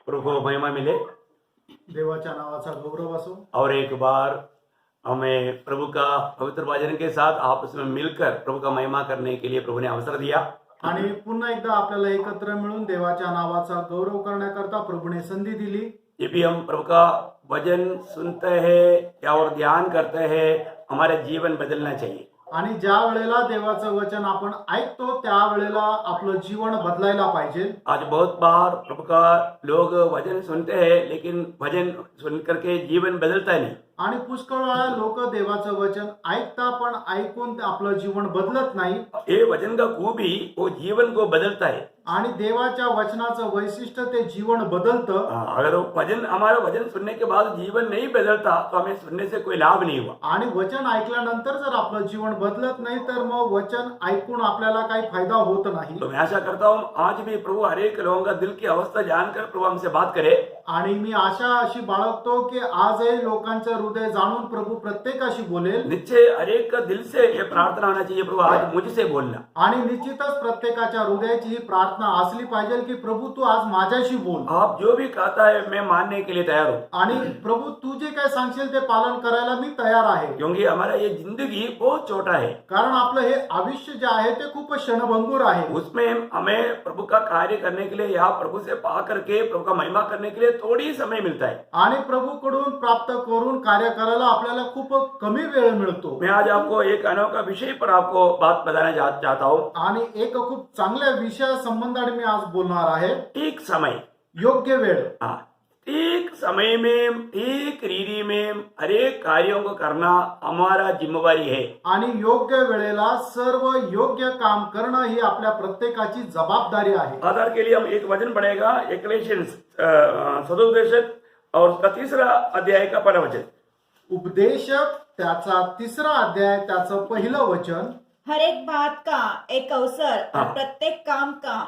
प्रभु को महिमा मिले। देवाच्या नावाचा गौरव असो। और एक बार हमें प्रभु का पवित्र वचन के साथ आपस में मिलकर प्रभु का महिमा करने के लिए प्रभु ने अवसर दिया। आणि पुन्हा एकदा आपल्याला एकत्र मिळून देवाच्या नावाचा गौरव करण्याकरता प्रभूने संधी दिली। जब भी हम प्रभु का वचन सुनते हैं या और ध्यान करते हैं, हमारा जीवन बदलना चाहिए। आणि ज्या वेळेला देवाचं वचन आपण ऐकतो त्या वेळेला आपलं जीवन बदलायला पाहिजे। आज बहुत बार प्रभु का लोग वचन सुनते हैं, लेकिन वचन सुन करके जीवन बदलता नहीं। आणि पुष्कळ वेळा लोक देवाचं वचन ऐकता पण ऐकून आपलं जीवन बदलत नाही। ये वचन का खूबी वो जीवन को बदलता है। आणि देवाच्या वचनाचं वैशिष्ट्य ते जीवन बदलतं। अगर वो हमारा वचन सुनने के बाद जीवन नहीं बदलता तो हमें सुनने से कोई लाभ नहीं हुआ। आणि वचन ऐकल्यानंतर जर आपलं जीवन बदलत नाही तर मग वचन ऐकून आपल्याला काही फायदा होत नाही। तो मैं आशा करता हूँ आज भी प्रभु हर एक लोगों का दिल की अवस्था जानकर प्रभु हमसे बात करे। आणि मी आशा अशी बाळगतो की आजही लोकांचं हृदय जाणून प्रभू प्रत्येकाशी बोलेल। निश्चय हर एक का दिल से ये प्रार्थना होना चाहिए, प्रभु आज मुझसे बोलना। आणि निश्चितच प्रत्येकाच्या हृदयाची ही प्रार्थना असली पाहिजे की प्रभू तू आज माझ्याशी बोल। आप जो भी कहता है मैं मानने के लिए तैयार हूँ, आणि प्रभू तू जे काय सांगशील ते पालन करायला मी तयार आहे। क्योंकि हमारा ये जिंदगी बहुत छोटा है। कारण आपलं हे आयुष्य जे आहे ते खूप क्षणभंगुर आहे। उसमें हमें प्रभु का कार्य करने के लिए या प्रभु से पा करके प्रभु का महिमा करने के लिए थोड़ी समय मिलता है। आणि प्रभूकडून प्राप्त करून कार्य करायला आपल्याला खूप कमी वेळ मिळतो। मैं आज आपको एक अनोखा विषय पर आपको बात बताना चाहता हूँ। आणि एक खूप चांगल्या विषया संबंधाने मी आज बोलणार आहे। एक समय, योग्य वेळ। हाँ, एक समय में एक रीति में हर एक कार्यों को करना हमारा जिम्मेवारी है। आणि योग्य वेळेला सर्व योग्य काम करणं ही आपल्या प्रत्येकाची जबाबदारी आहे। आधार के लिए हम एक वचन पढ़ेगा, इक्लेशियंस सदुपदेशक और उसका 3रा अध्याय का पहला वचन। उपदेशक त्याचा 3रा अध्याय त्याचं पहिलं वचन। हर एक बात का एक अवसर और हाँ। प्रत्येक काम का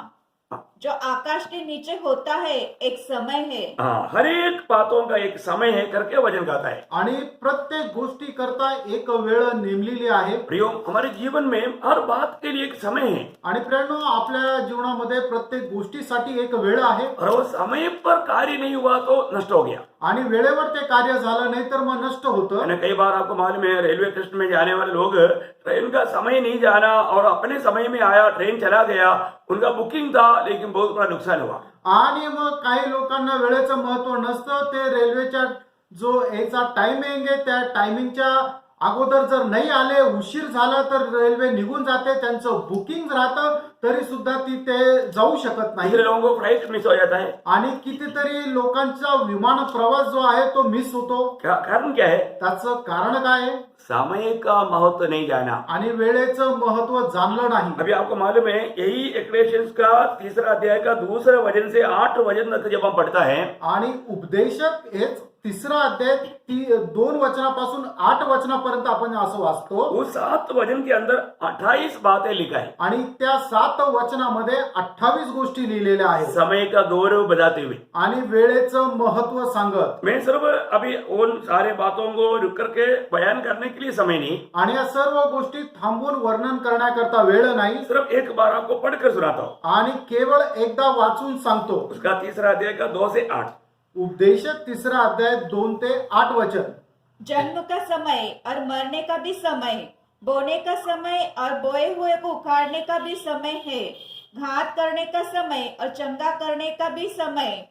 जो आकाश के नीचे होता है एक समय है। हाँ, हर एक बातों का एक समय है करके वचन कहता है। आणि प्रत्येक गोष्टी करता एक वेळ नेमलेली आहे। प्रियो, हमारे जीवन में हर बात के लिए एक समय है आणि प्रेरणो आपल्या जीवनामध्ये प्रत्येक गोष्टीसाठी एक वेळ आहे। और वो समय पर कार्य नहीं हुआ तो नष्ट हो गया। आणि वेळेवर ते कार्य झालं नाही तर मग नष्ट होतं। मैंने कई बार आपको मालूम है, रेलवे स्टेशन में जाने वाले लोग ट्रेन का समय नहीं जाना और अपने समय में आया, ट्रेन चला गया, उनका बुकिंग था लेकिन बहुत बड़ा नुकसान हुआ। आणि मग काही लोकांना वेळेचं महत्व नसतं। ते रेल्वेच्या जो याचा टायमिंग आहे त्या टायमिंगच्या अगोदर जर नाही आले, उशीर झाला तर रेल्वे निघून जाते, त्यांचं बुकिंग राहतं तरी सुद्धा ती ते जाऊ शकत नाही। दूसरे लोगों को फ्लाइट मिस हो जाता है। आणि कितीतरी लोकांचा विमान प्रवास जो आहे तो मिस होतो। कारण क्या है? त्याचं कारण काय आहे? समय का महत्व नहीं जाना आणि वेळेचं महत्व जाणलं नाही। अभी आपको मालूम है, यही इक्लेशियंस का 3रा अध्याय का 2रा वचन से 8 वचन तक जब हम पढ़ता है, आणि उपदेशक हेच 3रा अध्याय 2 वचनापासून 8 वचनापर्यंत आपण असं वाचतो। वो 7 वचन के अंदर 28 बातें लिखा है। आणि त्या 7 वचनामध्ये 28 गोष्टी लिहिलेल्या आहेत। समय का गौरव बताते हुए आणि वेळेचं महत्व सांगत। मैं सिर्फ अभी उन सारे बातों को रुक करके बयान करने के लिए समय नहीं, आणि या सर्व गोष्टी थांबून वर्णन करण्याकरता वेळ नाही, सिर्फ एक बार आपको पढ़कर सुनाता हूँ। आणि केवळ एकदा वाचून सांगतो। उसका 3रा अध्याय का 2 से 8। उपदेशक 3रा अध्याय 2 ते 8 वचन। जन्म का समय और मरने का भी समय, बोने का समय और बोए हुए को उखाड़ने का भी समय है, घात करने का समय और चंगा करने का भी समय,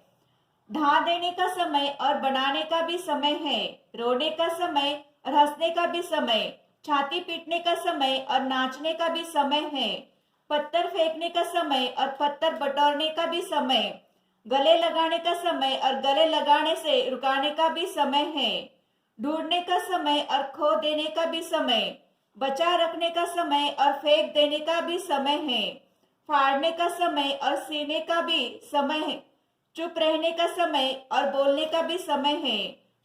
ढा देने का समय और बनाने का भी समय है, रोने का समय और हंसने का भी समय, छाती पीटने का समय और नाचने का भी समय है, पत्थर फेंकने का समय और पत्थर बटोरने का भी समय, गले लगाने का समय और गले लगाने से रुकाने का भी समय है, ढूंढने का समय और खो देने का भी समय, बचा रखने का समय और फेंक देने का भी समय है, फाड़ने का समय और सीने का भी समय है, चुप रहने का समय और बोलने का भी समय है,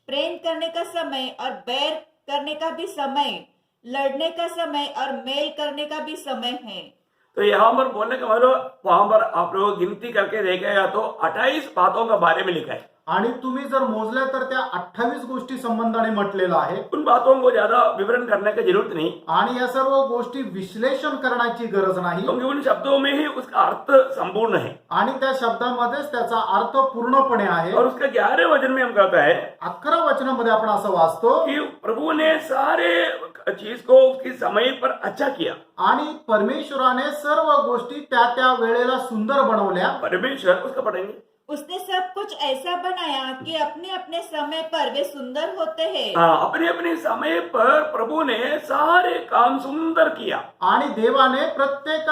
प्रेम करने का समय और बैर करने का भी समय, लड़ने का समय और मेल करने का भी समय है। तो यहाँ पर बोलने का मतलब वहां पर आप लोग गिनती करके देखेगा तो 28 बातों के बारे में लिखा है। आणि तुम्ही जर मोजल्या तर त्या 28 गोष्टी संबंधाने म्हटलेलं आहे. उन बातों को ज्यादा विवरण करने की जरूरत नहीं, आणि या सर्व गोष्टी विश्लेषण करण्याची गरज नाही. क्योंकि उन शब्दों में ही उसका अर्थ संपूर्ण है. आणि त्या शब्दामध्येच त्याचा अर्थ पूर्णपणे आहे. और उसके 11वें वचन में हम कहता है 11 वचनामध्ये आपण असं वाचतो कि प्रभु ने सारे चीज को उसके समय पर अच्छा किया. आणि परमेश्वराने सर्व गोष्टी त्या त्या वेळेला सुंदर बनवल्या. परमेश्वर उसका पढ़ेंगे. उसने सब कुछ ऐसा बनाया कि अपने अपने समय पर वे सुंदर होते हैं. अपने अपने समय पर प्रभु ने सारे काम सुंदर किया. आणि देवाने प्रत्येक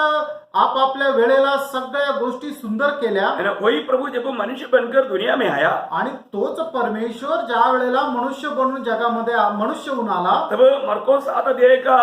आपापल्या वेळेला सगळ्या गोष्टी सुंदर केल्या. है ना. वही प्रभु जब वो मनुष्य बनकर दुनिया में आया, आणि तोच परमेश्वर ज्या वेळेला मनुष्य बनून जगामध्ये मनुष्य होऊन आला. तब मरको 7 अध्याय का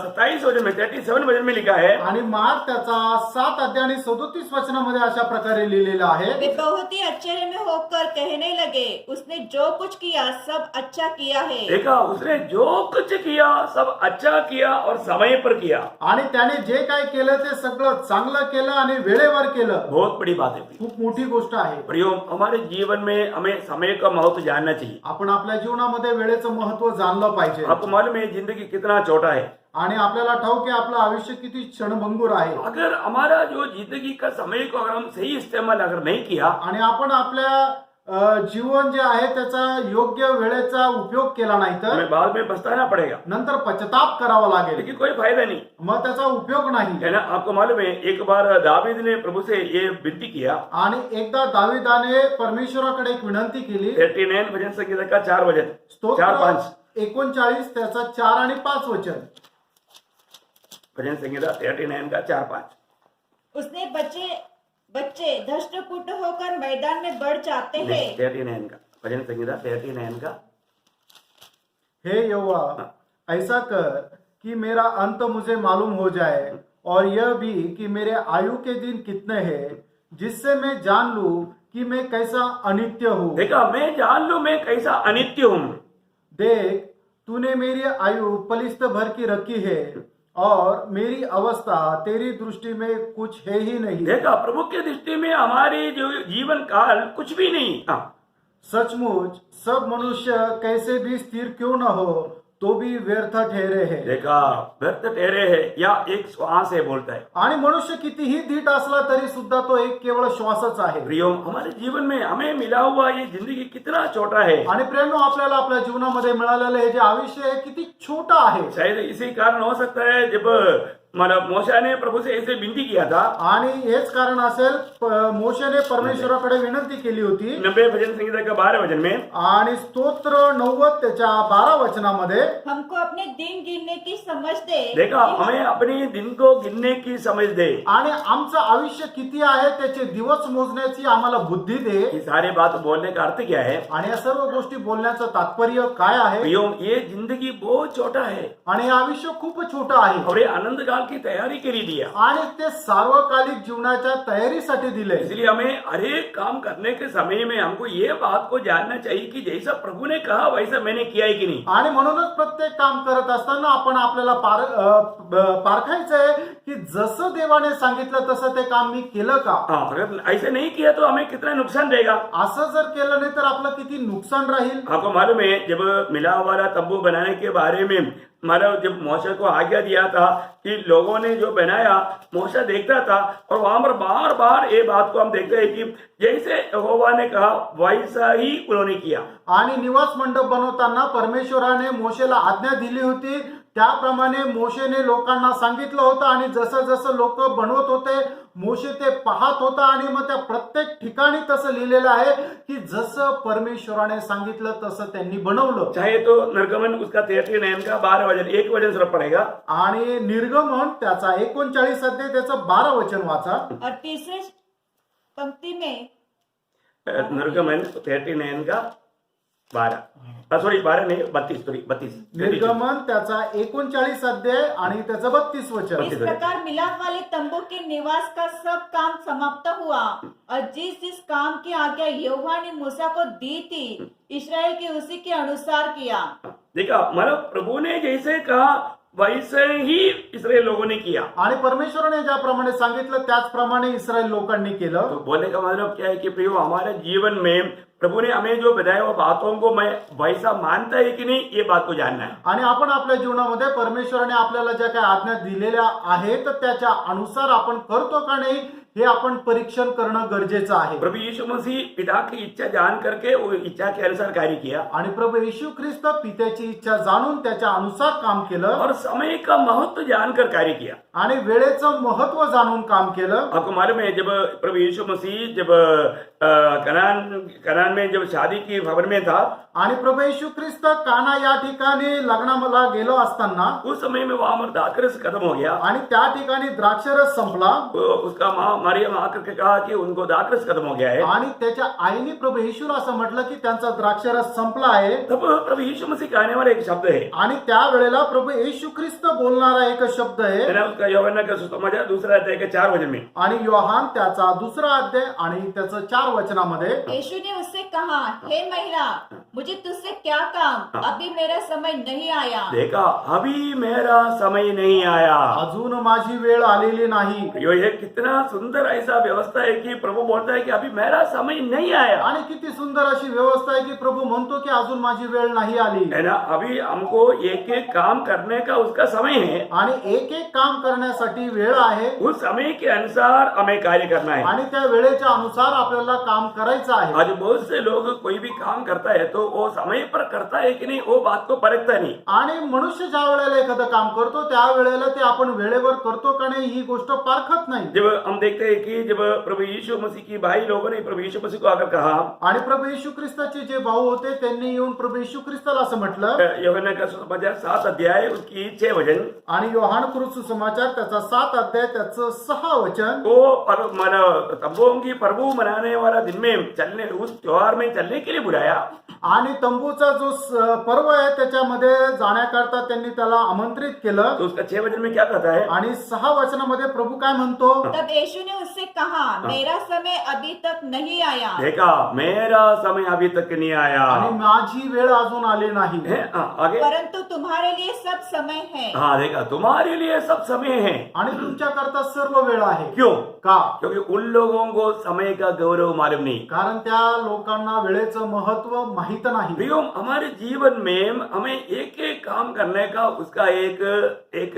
27 वचन में 37 वचन में लिखा है, आणि मार्क त्याचा 7 अध्याय आणि 37 वचनामध्ये अशा प्रकारे लिहिलेलं आहे. वे बहुत ही आश्चर्य में होकर कहने लगे, उसने जो कुछ किया सब अच्छा किया है. देखा उसने जो कुछ किया सब अच्छा किया और समय पर किया. आणि त्याने जे काय केलं ते सगळं चांगलं केलं आणि वेळेवर केलं. बहुत बड़ी बात है. खूप मोठी गोष्ट आहे. प्रियो, हमारे जीवन में हमें समय का महत्व जानना चाहिए. आपण आपल्या जीवनामध्ये वेळेचं महत्व जाणलं पाहिजे. आपको मालूम है जिंदगी कितना छोटा है. आणि आपल्याला ठाऊक आहे आपलं आयुष्य किती क्षणभंगूर आहे. अगर हमारा जो जिंदगी का समय को अगर हम सही इस्तेमाल अगर नहीं किया, आणि आपण आपल्या जीवन जे आहे त्याचा योग्य वेळेचा उपयोग केला नाही तर हमें बाद में पछताना पड़ेगा, नंतर पश्चाताप करावा लागेल. लेकिन कोई फायदा नहीं मग त्याचा उपयोग नाही. है ना. आपको मालूम है एक बार दावीद ने प्रभु से ये विनती किया. आणि एकदा दाविदाने परमेश्वराकडे एक विनंती केली. 39 भजन संगीता का 4 वचन 4-5 स्तोत्र 39 त्याचा 4 आणि 5 वचन. भजन संगीता 39 का 4-5. उसने बच्चे धष्टपुष्ट होकर मैदान में बढ़ जाते हैं. 39 का भजन संगीता 39 का. हे यहोवा ऐसा कर कि मेरा अंत मुझे मालूम हो जाए और यह भी कि मेरे आयु के दिन कितने हैं, जिससे मैं जान लूं कि मैं कैसा अनित्य हूँ. देखा मैं जान लूं मैं कैसा अनित्य हूँ. देख तूने मेरी आयु पलिस्त भर की रखी है और मेरी अवस्था तेरी दृष्टि में कुछ है ही नहीं. देखा प्रभु की दृष्टि में हमारी जो जीवन काल कुछ भी नहीं. सचमुच सब मनुष्य कैसे भी स्थिर क्यों न हो तो भी व्यर्थ ठहरे है. देखा व्यर्थ ठहरे है या एक श्वास है बोलता है. आणि मनुष्य कितीही धीट असला तरी सुद्धा तो एक केवळ श्वासच आहे. प्रियो, हमारे जीवन में हमें मिला हुआ ये जिंदगी कितना छोटा है. आणि प्रेरणो आपल्याला आपल्या जीवनामध्ये मिळालेलं हे जे आयुष्य आहे किती छोटा आहे. शायद इसी कारण हो सकता है जब मोशा ने प्रभु से ऐसे विनती किया था. आणि हेच कारण असेल मोशेने परमेश्वराकडे विनंती केली होती. 90 भजन संगीता का 12 वचन में. आणि स्तोत्र 90 त्याच्या 12 वचनामध्ये हमको अपने दिन गिनने की समझ दे. देखा हमें अपने दिन को गिनने की समझ दे. आणि आमचं आयुष्य किती आहे त्याचे दिवस मोजण्याची आम्हाला बुद्धी दे. ये सारे बात बोलने का अर्थ क्या है. आणि या सर्व गोष्टी बोलण्याचं तात्पर्य काय आहे. प्रियो, ये जिंदगी बहुत छोटा है आणि हे आयुष्य खूप छोटं आहे. और ये आनंद काल की तैयारी के लिए दिया. आणि ते सार्वकालिक जीवनाच्या तयारीसाठी दिले. इसलिए हमें हर एक काम करने के समय में हमको ये बात को जानना चाहिए कि जैसा प्रभु ने कहा वैसा मैंने किया है कि नहीं. आणि म्हणूनच प्रत्येक काम करत असताना आपण आपल्याला पारखायचंय की जसं देवाने सांगितलं तसं ते काम मी केलं का. अगर ऐसे नहीं किया तो हमें कितना नुकसान रहेगा. असं जर केलं नाही तर आपलं किती नुकसान राहील. आपको मालूम है जब मिला वाला तंबू बनाने के बारे में मतलब जब मोशा को आज्ञा दिया था कि लोगों ने जो बनाया मोशा देखता था और वहां पर बार बार ये बात को हम देखते हैं कि जैसे यहोवा ने कहा वैसा ही उन्होंने किया. आणि निवास मंडप बनवताना परमेश्वराने मोशेला आज्ञा दिली होती त्याप्रमाणे मोशेने लोकांना सांगितलं होतं आणि जसं जसं लोक बनवत होते मोशे ते पाहत होता. आणि मग त्या प्रत्येक ठिकाणी तसं लिहिलेलं आहे की जसं परमेश्वराने सांगितलं तसं त्यांनी बनवलं. चाहे तो निर्गमन उसका 39 का 12 वचन एक वचन सिर्फ पड़ेगा. आणि निर्गमन त्याचा 39 अध्याय त्याचं 12 वचन वाचा. और तीसरे पंक्ति में निर्गमन 39 का 12 सॉरी 12 नहीं 32 निर्गमन त्याचा 39 अध्याय आणि त्याचं 32 वचन. इस प्रकार मिलाप वाले तंबू के निवास का सब काम समाप्त हुआ और जिस काम की आज्ञा यहोवा ने मूसा को दी थी इस्राएल के उसी के अनुसार किया. देखा मतलब प्रभु ने जैसे कहा वैसे ही इसराइल लोगों ने किया। आणि परमेश्वराने ज्याप्रमाणे सांगितलं त्याचप्रमाणे इस्रायल लोकांनी केलं. तो बोलने का मतलब क्या है कि प्रियो हमारे जीवन में प्रभु ने हमें जो बताया वो बातों को मैं वैसा मानता है कि नहीं, ये बात को जानना है. आणि आपण आपल्या जीवनामध्ये परमेश्वराने आपल्याला ज्या काही आज्ञा दिलेल्या आहेत त्याच्या अनुसार आपण करतो का नाही हे आपण परीक्षण करणं गरजेचं आहे. प्रभु यीशु मसीह पिता की इच्छा जान करके वो इच्छा के अनुसार कार्य किया आणि प्रभू येशू ख्रिस्त पित्याची इच्छा जाणून त्याच्या अनुसार काम केलं और समय का महत्व जानकर कार्य किया. आणि वेळेचं महत्व जाणून काम केलं. आपको मालूम है जब प्रभु यीशु मसीह जब कनान में जब शादी की भवन में था, आणि प्रभू येशू ख्रिस्त काना या ठिकाणी लग्नाला गेलो असताना उस समय में वहां पर दाखरस खत्म हो गया. आणि त्या ठिकाणी द्राक्षरस संपला उसका माँ मरियम आकर के कहा कि उनको दाखरस खत्म हो गया है. आणि त्याच्या आईने प्रभू येशूला असं म्हटलं की त्यांचा द्राक्षरस संपला आहे. तब प्रभु यीशु मसीह कहने वाला एक शब्द है, आणि त्यावेळेला प्रभू येशू ख्रिस्त बोलणारा एक शब्द आहे मैंने उसका यूहन्ना का सुसमाचार दूसरा अध्याय के 4 वचन में. आणि योहान त्याचा दुसरा अध्याय आणि त्याचं 4 वचनामध्ये यीशु ने उससे कहा, हे महिला, मुझे तुझसे क्या काम, अभी मेरा समय नहीं आया. देखा, अभी मेरा समय नहीं आया. अजून माझी वेळ आलेली नाही. ये कितना सुंदर ऐसा व्यवस्था है कि प्रभु बोलता है कि अभी मेरा समय नहीं आया. आणि किती सुंदर अशी व्यवस्था आहे की प्रभु म्हणतो की अजून माझी वेळ नाही आली. है ना. अभी हमको एक एक काम करने का उसका समय है. आणि एक एक काम करण्यासाठी वेळ आहे उस समय के अनुसार हमें कार्य करना है. आणि त्या वेळेच्या अनुसार आपल्याला काम करायचं आहे. आज बहुत से लोग कोई भी काम करता है तो वो समय पर करता है कि नहीं वो बात को परखता नहीं. आणि मनुष्य ज्या वेळेला एखादं काम करतो त्या वेळेला ते आपण वेळेवर करतो का नाही ही गोष्ट पारखत नाही. जब हम देखते हैं कि जब प्रभु यीशु मसीह की भाई लोगों ने प्रभु यीशु मसीह को आकर कहा, आणि प्रभू येशू ख्रिस्ताचे जे भाऊ होते त्यांनी येऊन प्रभू येशू ख्रिस्ताला असं म्हटलं यूहन्ना का सुसमाचार 7 अध्याय उसकी 6 वचन, आणि योहान कृत सुसमाचार त्याचा 7 अध्याय त्याचं 6 वचन, तंबुओं की प्रभु मनाने वाला दिन में चलने, उस त्योहार में चलने के लिए बुलाया. आणि तंबूचा जो पर्व आहे त्याच्यामध्ये जाण्याकरता त्यांनी त्याला आमंत्रित केलं. तो उसका 6 वचन में क्या कहता है, आणि 6 वचनामध्ये प्रभू काय म्हणतो, तब यीशु ने उससे कहा, मेरा समय अभी तक नहीं आया. देखा, मेरा समय अभी तक नहीं आया. आणि माझी वेळ अजून आली नाही. आगे, परंतु तुम्हारे लिए सब समय है. हाँ देखा, तुम्हारे लिए सब समय है. आणि तुमच्याकरता सर्व वेळ आहे. क्यों? का? क्योंकि उन लोगों को समय का गौरव मालूम नहीं. कारण त्या लोकांना वेळेचं महत्व माहित नाही. प्रियो, हमारे जीवन में हमें एक एक काम करने का उसका एक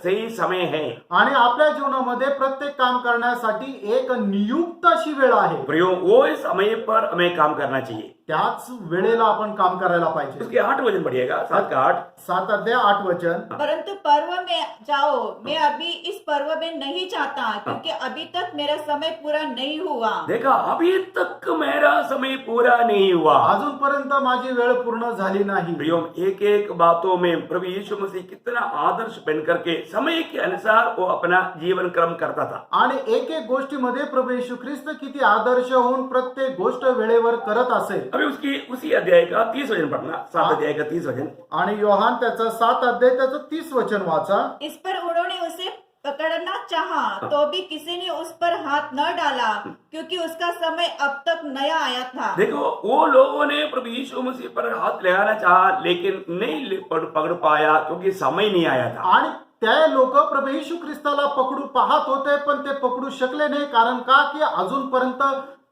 सही समय है. आणि आपल्या जीवनामध्ये प्रत्येक काम करण्यासाठी एक नियुक्त अशी वेळ आहे. प्रियो, वो समय पर हमें काम करना चाहिए. त्याच वेळेला आपण काम करायला पाहिजे. उसके 8 वचन पढ़िएगा, 7 का 8. 7 अध्याय 8 वचन, परंतु पर्व में जाओ, मैं अभी इस पर्व में नहीं चाहता, क्योंकि अभी तक मेरा समय पूरा नहीं हुआ. देखा, अभी तक मेरा समय पूरा नहीं हुआ. अजूनपर्यंत माझी वेळ पूर्ण झाली नाही. प्रियो, एक एक बातों में प्रभु यीशु मसीह कितना आदर्श बन करके समय के अनुसार वो अपना जीवन क्रम करता था. आणि एक एक गोष्टीमध्ये प्रभू येशू ख्रिस्त किती आदर्श होऊन प्रत्येक गोष्ट वेळेवर करत असेल. अभी उसकी उसी अध्याय का 30 वचन पढ़ना, 7 अध्याय का 30 वचन. आणि योहान त्याचा 7 अध्याय त्याचं 30 वचन वाचा. इस पर उन्होंने उसे पकड़ना चाहा, तो भी किसी ने उस पर हाथ न डाला, क्योंकि उसका समय अब तक नया आया था. देखो, वो लोगों ने प्रभु यीशु मसीह पर हाथ लगाना चाहा लेकिन नहीं पकड़ पाया क्योंकि समय नहीं आया था. आणि त्या लोक प्रभू येशू ख्रिस्ताला पकडू पाहत होते पण ते पकडू शकले नाही. कारण का की अजूनपर्यंत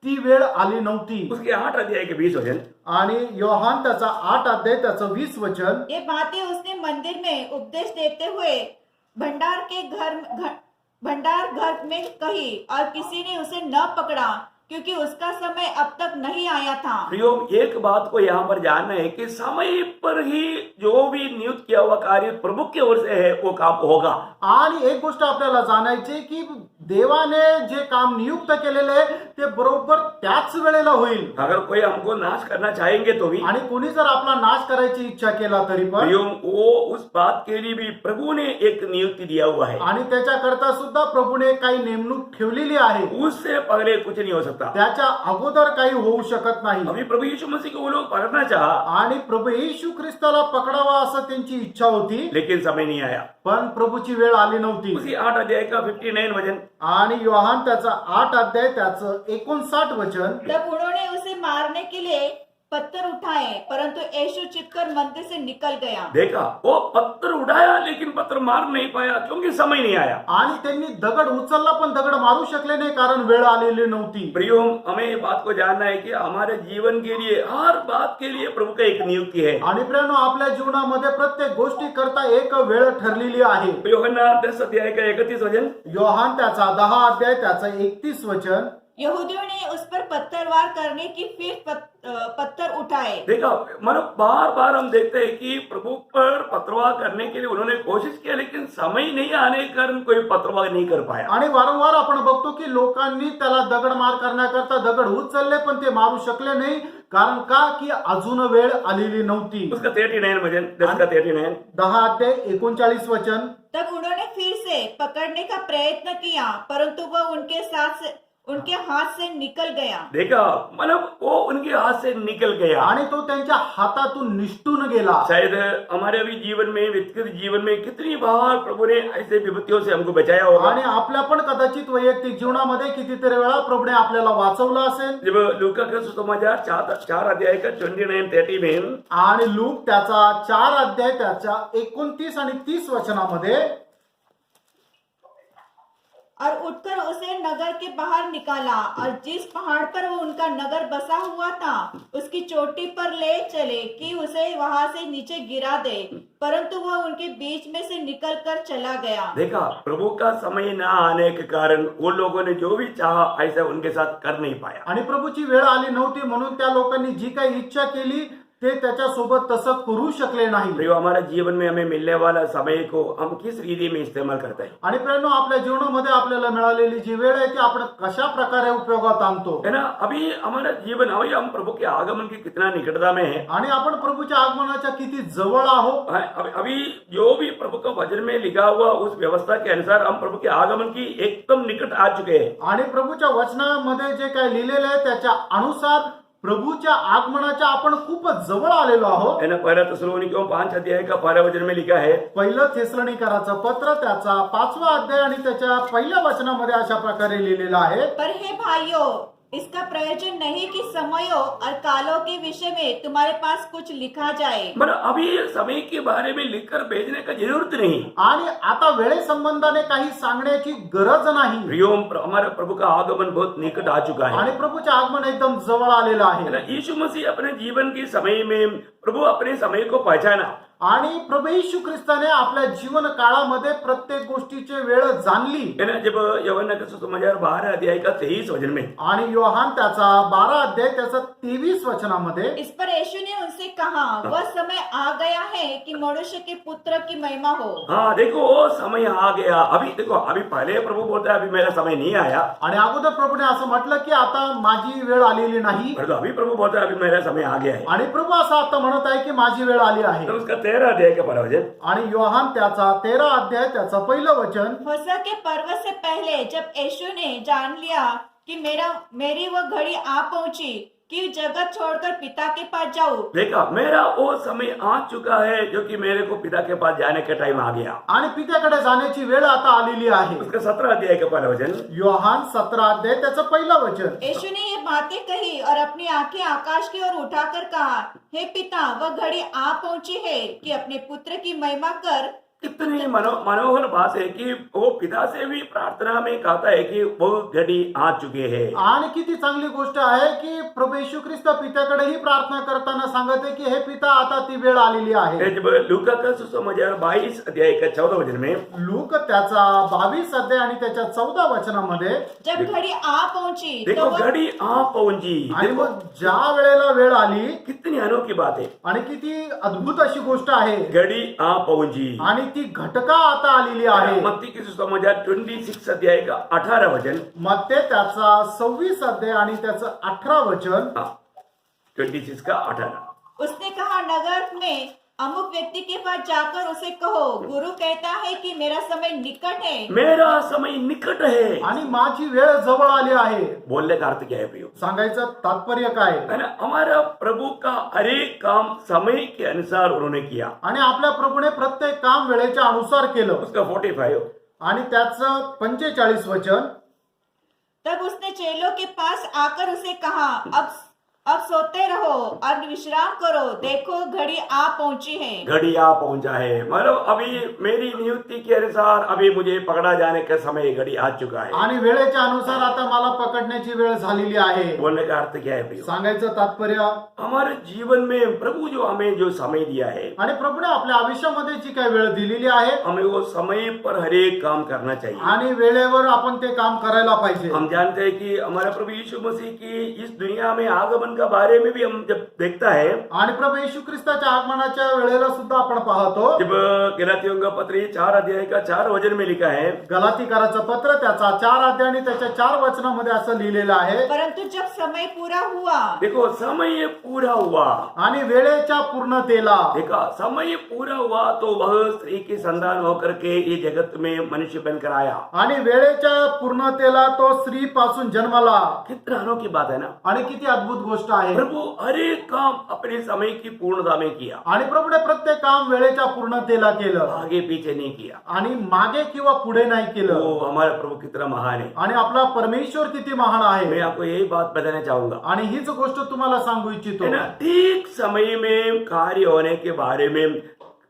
ती वेळ आली नव्हती. उसके 8 अध्याय के 20 वचन. आणि योहान त्याचा 8 अध्याय त्याचं 20 वचन, ये बातें उसने मंदिर में उपदेश देते हुए भंडार घर में कही, और किसी ने उसे न पकड़ा, क्योंकि उसका समय अब तक नहीं आया था. प्रियो, एक बात को यहाँ पर जानना है कि समय पर ही जो भी नियुक्त किया हुआ कार्य प्रभु की ओर से है वो काम होगा. आणि एक गोष्ट आपल्याला जाणायची की देवाने जे काम नियुक्त केलेले आहे ते बरोबर त्याच वेळेला होईल. अगर कोई हमको नाश करना चाहेंगे तो भी, आणि कोणी जर आपला नाश करायची इच्छा केला तरी पण, प्रियो, वो उस बात के लिए भी प्रभु ने एक नियुक्ति दिया हुआ है. आणि त्याच्याकरता सुद्धा प्रभूने काही नेमणूक ठेवलेली आहे. उससे पहले कुछ नहीं हो सकता. त्याच्या अगोदर काही होऊ शकत नाही. अभी प्रभु यीशु मसीह को वो लोग पकड़ना चाहा आणि प्रभू येशू ख्रिस्ताला पकडावा असं त्यांची इच्छा होती, लेकिन समय नहीं आया. पण प्रभूची वेळ आली नव्हती. उसी 8 अध्याय का 59 वचन. आणि योहान त्याचा 8 अध्याय त्याचं 59 वचन, तब उन्होंने उसे मारने के लिए पत्थर उठाए, परंतु यीशु चिपकर मंदिर से निकल गया। देखा, वो पत्थर उठाया लेकिन पत्थर मार नहीं पाया क्योंकि समय नहीं आया। आणि त्यांनी दगड उचलला पण दगड मारू शकले नाही कारण वेळ आलेली नव्हती. प्रियो, हमें ये बात को जानना है कि हमारे जीवन के लिए हर बात के लिए प्रभु का एक नियुक्ति है। आणि प्रियानो, आपल्या जीवनामध्ये प्रत्येक गोष्टी करता एक वेळ ठरलेली आहे. यूहन्ना 10 अध्याय का 31 वचन, योहान त्याचा 10 अध्याय त्याचा 31 वचन. यहूदियों ने उस पर पत्थरवार करने की फिर पत्थर उठाए। देखा, मतलब बार बार हम देखते हैं कि प्रभु पर पत्रवार करने के लिए उन्होंने कोशिश किया लेकिन समय नहीं आने के कारण कोई पत्रवार नहीं कर पाया। आणि वारंवार आपण बघतो की लोकांनी त्याला दगड मार करण्याकरता दगड उचलले पण ते मारू शकले नाही. कारण का की अजून वेळ आलेली नव्हती. उसका 39 वचन, 10 का 39, 10 अध्याय 39 वचन. तब उन्होंने फिर से पकड़ने का प्रयत्न किया, परंतु वह उनके हाथ से निकल गया। देखा, मतलब वो उनके हाथ से निकल गया। आणि तो त्यांच्या हातातून निष्ठून गेला. शायद हमारे अभी जीवन में, व्यक्तिगत जीवन में कितनी बार प्रभु ने ऐसे विपत्तियों से हमको बचाया होगा। आणि आपल्या पण कदाचित वैयक्तिक जीवनामध्ये कितीतरी वेळा प्रभूने आपल्याला वाचवलं असेल. जब लूका का सुसमाचार 4 अध्याय का 29-30 में, आणि लूक त्याचा 4 अध्याय त्याच्या 29 आणि 30 वचनामध्ये, और उठकर उसे नगर के बाहर निकाला और जिस पहाड़ पर वो उनका नगर बसा हुआ था उसकी चोटी पर ले चले कि उसे वहां से नीचे गिरा दे, परंतु वह उनके बीच में से निकलकर चला गया। देखा, प्रभु का समय न आने के कारण वो लोगों ने जो भी चाहा ऐसा उनके साथ कर नहीं पाया। आणि प्रभूची वेळ आली नव्हती म्हणून त्या लोकांनी जी काही इच्छा केली ते त्याच्यासोबत तसं करू शकले नाही. प्रियो, हमारे जीवन में हमें मिलने वाला समय को हम किस रीति में इस्तेमाल करते हैं, आणि प्रेरणो, आपल्या जीवनामध्ये आपल्याला मिळालेली जी वेळ आहे ती आपण कशा प्रकारे उपयोगात आणतो. है ना? अभी हमारा जीवन, अभी हम प्रभु के आगमन की कितना निकटता में है। आणि आपण प्रभूच्या आगमनाच्या किती जवळ आहोत. अभी जो भी प्रभु का वचन में लिखा हुआ उस व्यवस्था के अनुसार हम प्रभु के आगमन की एकदम निकट आ चुके हैं। आणि प्रभूच्या वचनामध्ये जे काही लिहिलेलं आहे त्याच्या अनुसार प्रभूच्या आगमनाच्या आपण खूपच जवळ आलेलो आहोत. है ना? 1 थिस्सलुनीकियों 5 अध्याय का 12 वचन में लिखा है, पहिलं थिस्सलुनीकराचं पत्र त्याचा 5वा अध्याय आणि त्याच्या पहिल्या वचनामध्ये अशा प्रकारे लिहिलेलं आहे. पर हे भाइयों, इसका प्रयोजन नहीं कि समयों और कालों के विषय में तुम्हारे पास कुछ लिखा जाए। मतलब अभी समय के बारे में लिखकर भेजने का जरूरत नहीं। आणि आता वेळे संबंधाने काही सांगण्याची गरज नाही. प्रियो, हमारे प्रभु का आगमन बहुत निकट आ चुका है। आणि प्रभूचे आगमन एकदम जवळ आलेलं है ना? आहे. यीशु मसीह अपने जीवन के समय में प्रभु अपने समय को पहचाना। आणि प्रभू येशू ख्रिस्ताने आपल्या जीवन काळामध्ये प्रत्येक गोष्टीची वेळ जाणली. है ना? जब यूहन्ना का सुसमाचार 12 अध्याय का 23 वचन में, आणि योहान त्याचा 12 अध्याय त्याचा 23 वचनामध्ये, इस पर यीशु ने उनसे कहा, वह समय आ गया है कि मनुष्य के पुत्र की महिमा हो। हाँ देखो, वो समय आ गया। अभी देखो, अभी पहले प्रभु बोलता है अभी मेरा समय नहीं आया, आणि अगोदर प्रभूने असं म्हटलं की आता माझी वेळ आलेली नाही. परंतु अभी प्रभु बोलता है अभी मेरा समय आ गया है। आणि प्रभू असं आता म्हणत आहे की माझी वेळ आली आहे. तो उसका 13 अध्याय का 12 वचन, आणि योहान त्याचा 13 अध्याय त्याचा पहिलं वचन, फसह के पर्व से पहले जब यीशु ने जान लिया कि मेरी वह घड़ी आ पहुंची कि जगत छोड़कर पिता के पास जाऊं। देखा, मेरा वो समय आ चुका है जो कि मेरे को पिता के पास जाने का टाइम आ गया। आणि पित्याकडे जाण्याची वेळ आता आलेली आहे. उसका 17 अध्याय का 12 वचन, योहान 17 अध्याय त्याचं पहिलं वचन. यीशु ने ये बातें कही और अपनी आंखें आकाश की ओर उठाकर कहा, हे पिता, वह घड़ी आ पहुंची है कि अपने पुत्र की महिमा कर। कितनी मनोहर बात है कि वो पिता से भी प्रार्थना में कहता है कि वो घड़ी आ चुके हैं। आणि किती चांगली गोष्ट आहे की प्रभू येशू ख्रिस्त पित्याकडेही प्रार्थना करताना सांगत आहे की हे पिता, आता ती वेळ आलेली आहे. जब लूका का सुसमाचार 22 अध्याय का 14 वचन में, लूक त्याचा 22 अध्याय आणि त्याच्या 14 वचनामध्ये, जब घड़ी आ पहुंची देखो तो वह घड़ी आ पहुंची। आणि देखो मग ज्या वेळेला वेळ आली, कितनी अनोखी बात है, आणि किती अद्भुत अशी गोष्ट आहे, घड़ी आ पहुंची। आणि ती घटका आता आलेली आहे. मत्ती की सुसमाचार 26 अध्याय का 18 वचन, मत्ते त्याचा 26 अध्याय आणि त्याचं 18 वचन, 26 का 18, उसने कहा, नगर में अमुक व्यक्ति के पास जाकर उसे कहो, गुरु कहता है कि मेरा समय निकट है। मेरा समय निकट है। आणि माझी वेळ जवळ आली आहे. बोलने का अर्थ क्या है प्रियो? सांगायचं तात्पर्य काय? है ना? हमारा प्रभु का हर एक काम समय के अनुसार उन्होंने किया। आणि आपल्या प्रभूने प्रत्येक काम वेळेच्या अनुसार केलं. उसका 45, आणि त्याचं 45 वचन, तब उसने चेलों के पास आकर उसे कहा, अब सोते रहो और विश्राम करो, देखो घड़ी आ पहुंची है। घड़ी आ पहुंचा है, मतलब अभी मेरी नियुक्ति के अनुसार अभी मुझे पकड़ा जाने का समय घड़ी आ चुका है। आणि वेळेच्या अनुसार आता मला पकडण्याची वेळ झालेली आहे। बोलने का अर्थ क्या है प्रियो? सांगायचं तात्पर्य, हमारे जीवन में प्रभु जो हमें जो समय दिया है, आणि प्रभूने आपल्या आयुष्यामध्ये जी काही वेळ दिलेली आहे हमें वो समय पर हर एक काम करना चाहिए। आणि वेळेवर आपण ते काम करायला पाहिजे। हम जानते हैं कि हमारा प्रभु यीशु मसीह की इस दुनिया में आगमन का बारे में भी हम जब देखता है, आणि प्रभू येशू ख्रिस्ताच्या आगमनाच्या वेळेला सुद्धा आपण पाहतो, जब गलातियों का पत्र 4 अध्याय का 4 वचन में लिखा है, गलातीकाराचं पत्र त्याचा 4 अध्याय आणि त्याच्या 4 वचनामध्ये असं लिहिलेलं आहे, परंतु जब समय पूरा हुआ, देखो समय पूरा हुआ, आणि वेळेच्या पूर्णतेला, देखा समय पूरा हुआ तो वह स्त्री की संतान होकर के ये जगत में मनुष्य बनकर आया। आणि वेळेच्या पूर्णतेला तो स्त्री पासून जन्मला। कितना अनोखी बात है ना। आणि किती अद्भुत गोष्ट आहे। प्रभु हर एक काम अपने समय की पूर्णता में किया, आणि प्रभूने प्रत्येक काम वेळेच्या पूर्णतेला केलं, आगे पीछे नहीं किया। आणि मागे किंवा पुढे नाही केलं। वो हमारा प्रभु कितना महान है। आणि आपला परमेश्वर किती महान आहे। मैं आपको यही बात बताना चाहूंगा, आणि हीच गोष्ट तुम्हाला सांगू इच्छितो, है ना, ठीक समय में कार्य होने के बारे में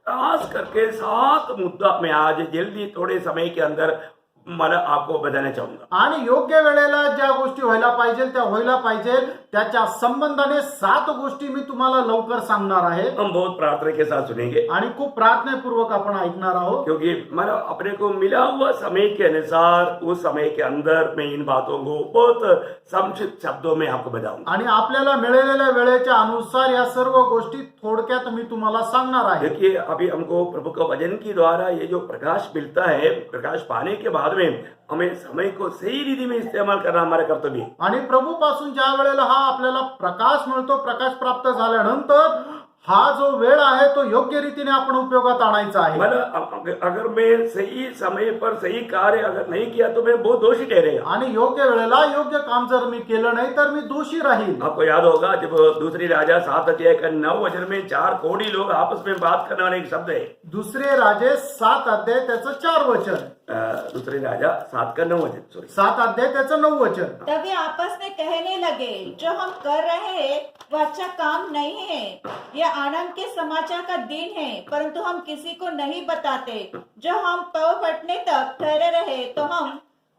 खास करके 7 मुद्दा मैं आज जल्दी थोड़े समय के अंदर मला आपको बताना चाहूंगा। आणि योग्य वेळेला ज्या गोष्टी व्हायला पाहिजे त्या व्हायला पाहिजे, त्याच्या संबंधाने 7 गोष्टी मी तुम्हाला लवकर सांगणार आहे। हम बहुत प्रार्थना के साथ सुनेंगे, आणि खूप प्रार्थनापूर्वक आपण ऐकणार आहोत, क्योंकि मैंने अपने को मिला हुआ समय के अनुसार उस समय के अंदर मैं इन बातों को बहुत संक्षिप्त शब्दों में आपको बताऊंगा। आणि आपल्याला मिळालेल्या वेळेच्या अनुसार या सर्व गोष्टी थोडक्यात मी तुम्हाला सांगणार आहे। देखिए, अभी हमको प्रभु का वचन के द्वारा ये जो प्रकाश मिलता है, प्रकाश पाने के बाद में हमें समय को सही रीति में इस्तेमाल करना हमारा कर्तव्य है। आणि प्रभू पासून ज्या वेळेला हा आपल्याला प्रकाश मिळतो, प्रकाश प्राप्त झाल्यानंतर हा जो वेळ आहे तो योग्य रीतीने आपण उपयोगात आणायचा आहे। मतलब अगर मैं सही समय पर सही कार्य अगर नहीं किया तो मैं बहुत दोषी ठहरेगा। आणि योग्य वेळेला योग्य काम जर मी केलं नाही तर मी दोषी राहील। आपको याद होगा जब दूसरी राजा 7 अध्याय का 9 वचन में 4 कोढ़ी लोग आपस में बात करने वाला एक शब्द है। दुसरे राजे 7 अध्याय त्याचं 4 वचन, दूसरे राजा 7 का 9 वचन, सॉरी 7 अध्याय त्याचं 9 वचन। तब वे आपस में कहने लगे, जो हम कर रहे हैं वह अच्छा काम नहीं है, यह आनंद के समाचार का दिन है, परंतु हम किसी को नहीं बताते। जो हम पौ फटने तक ठहरे रहे तो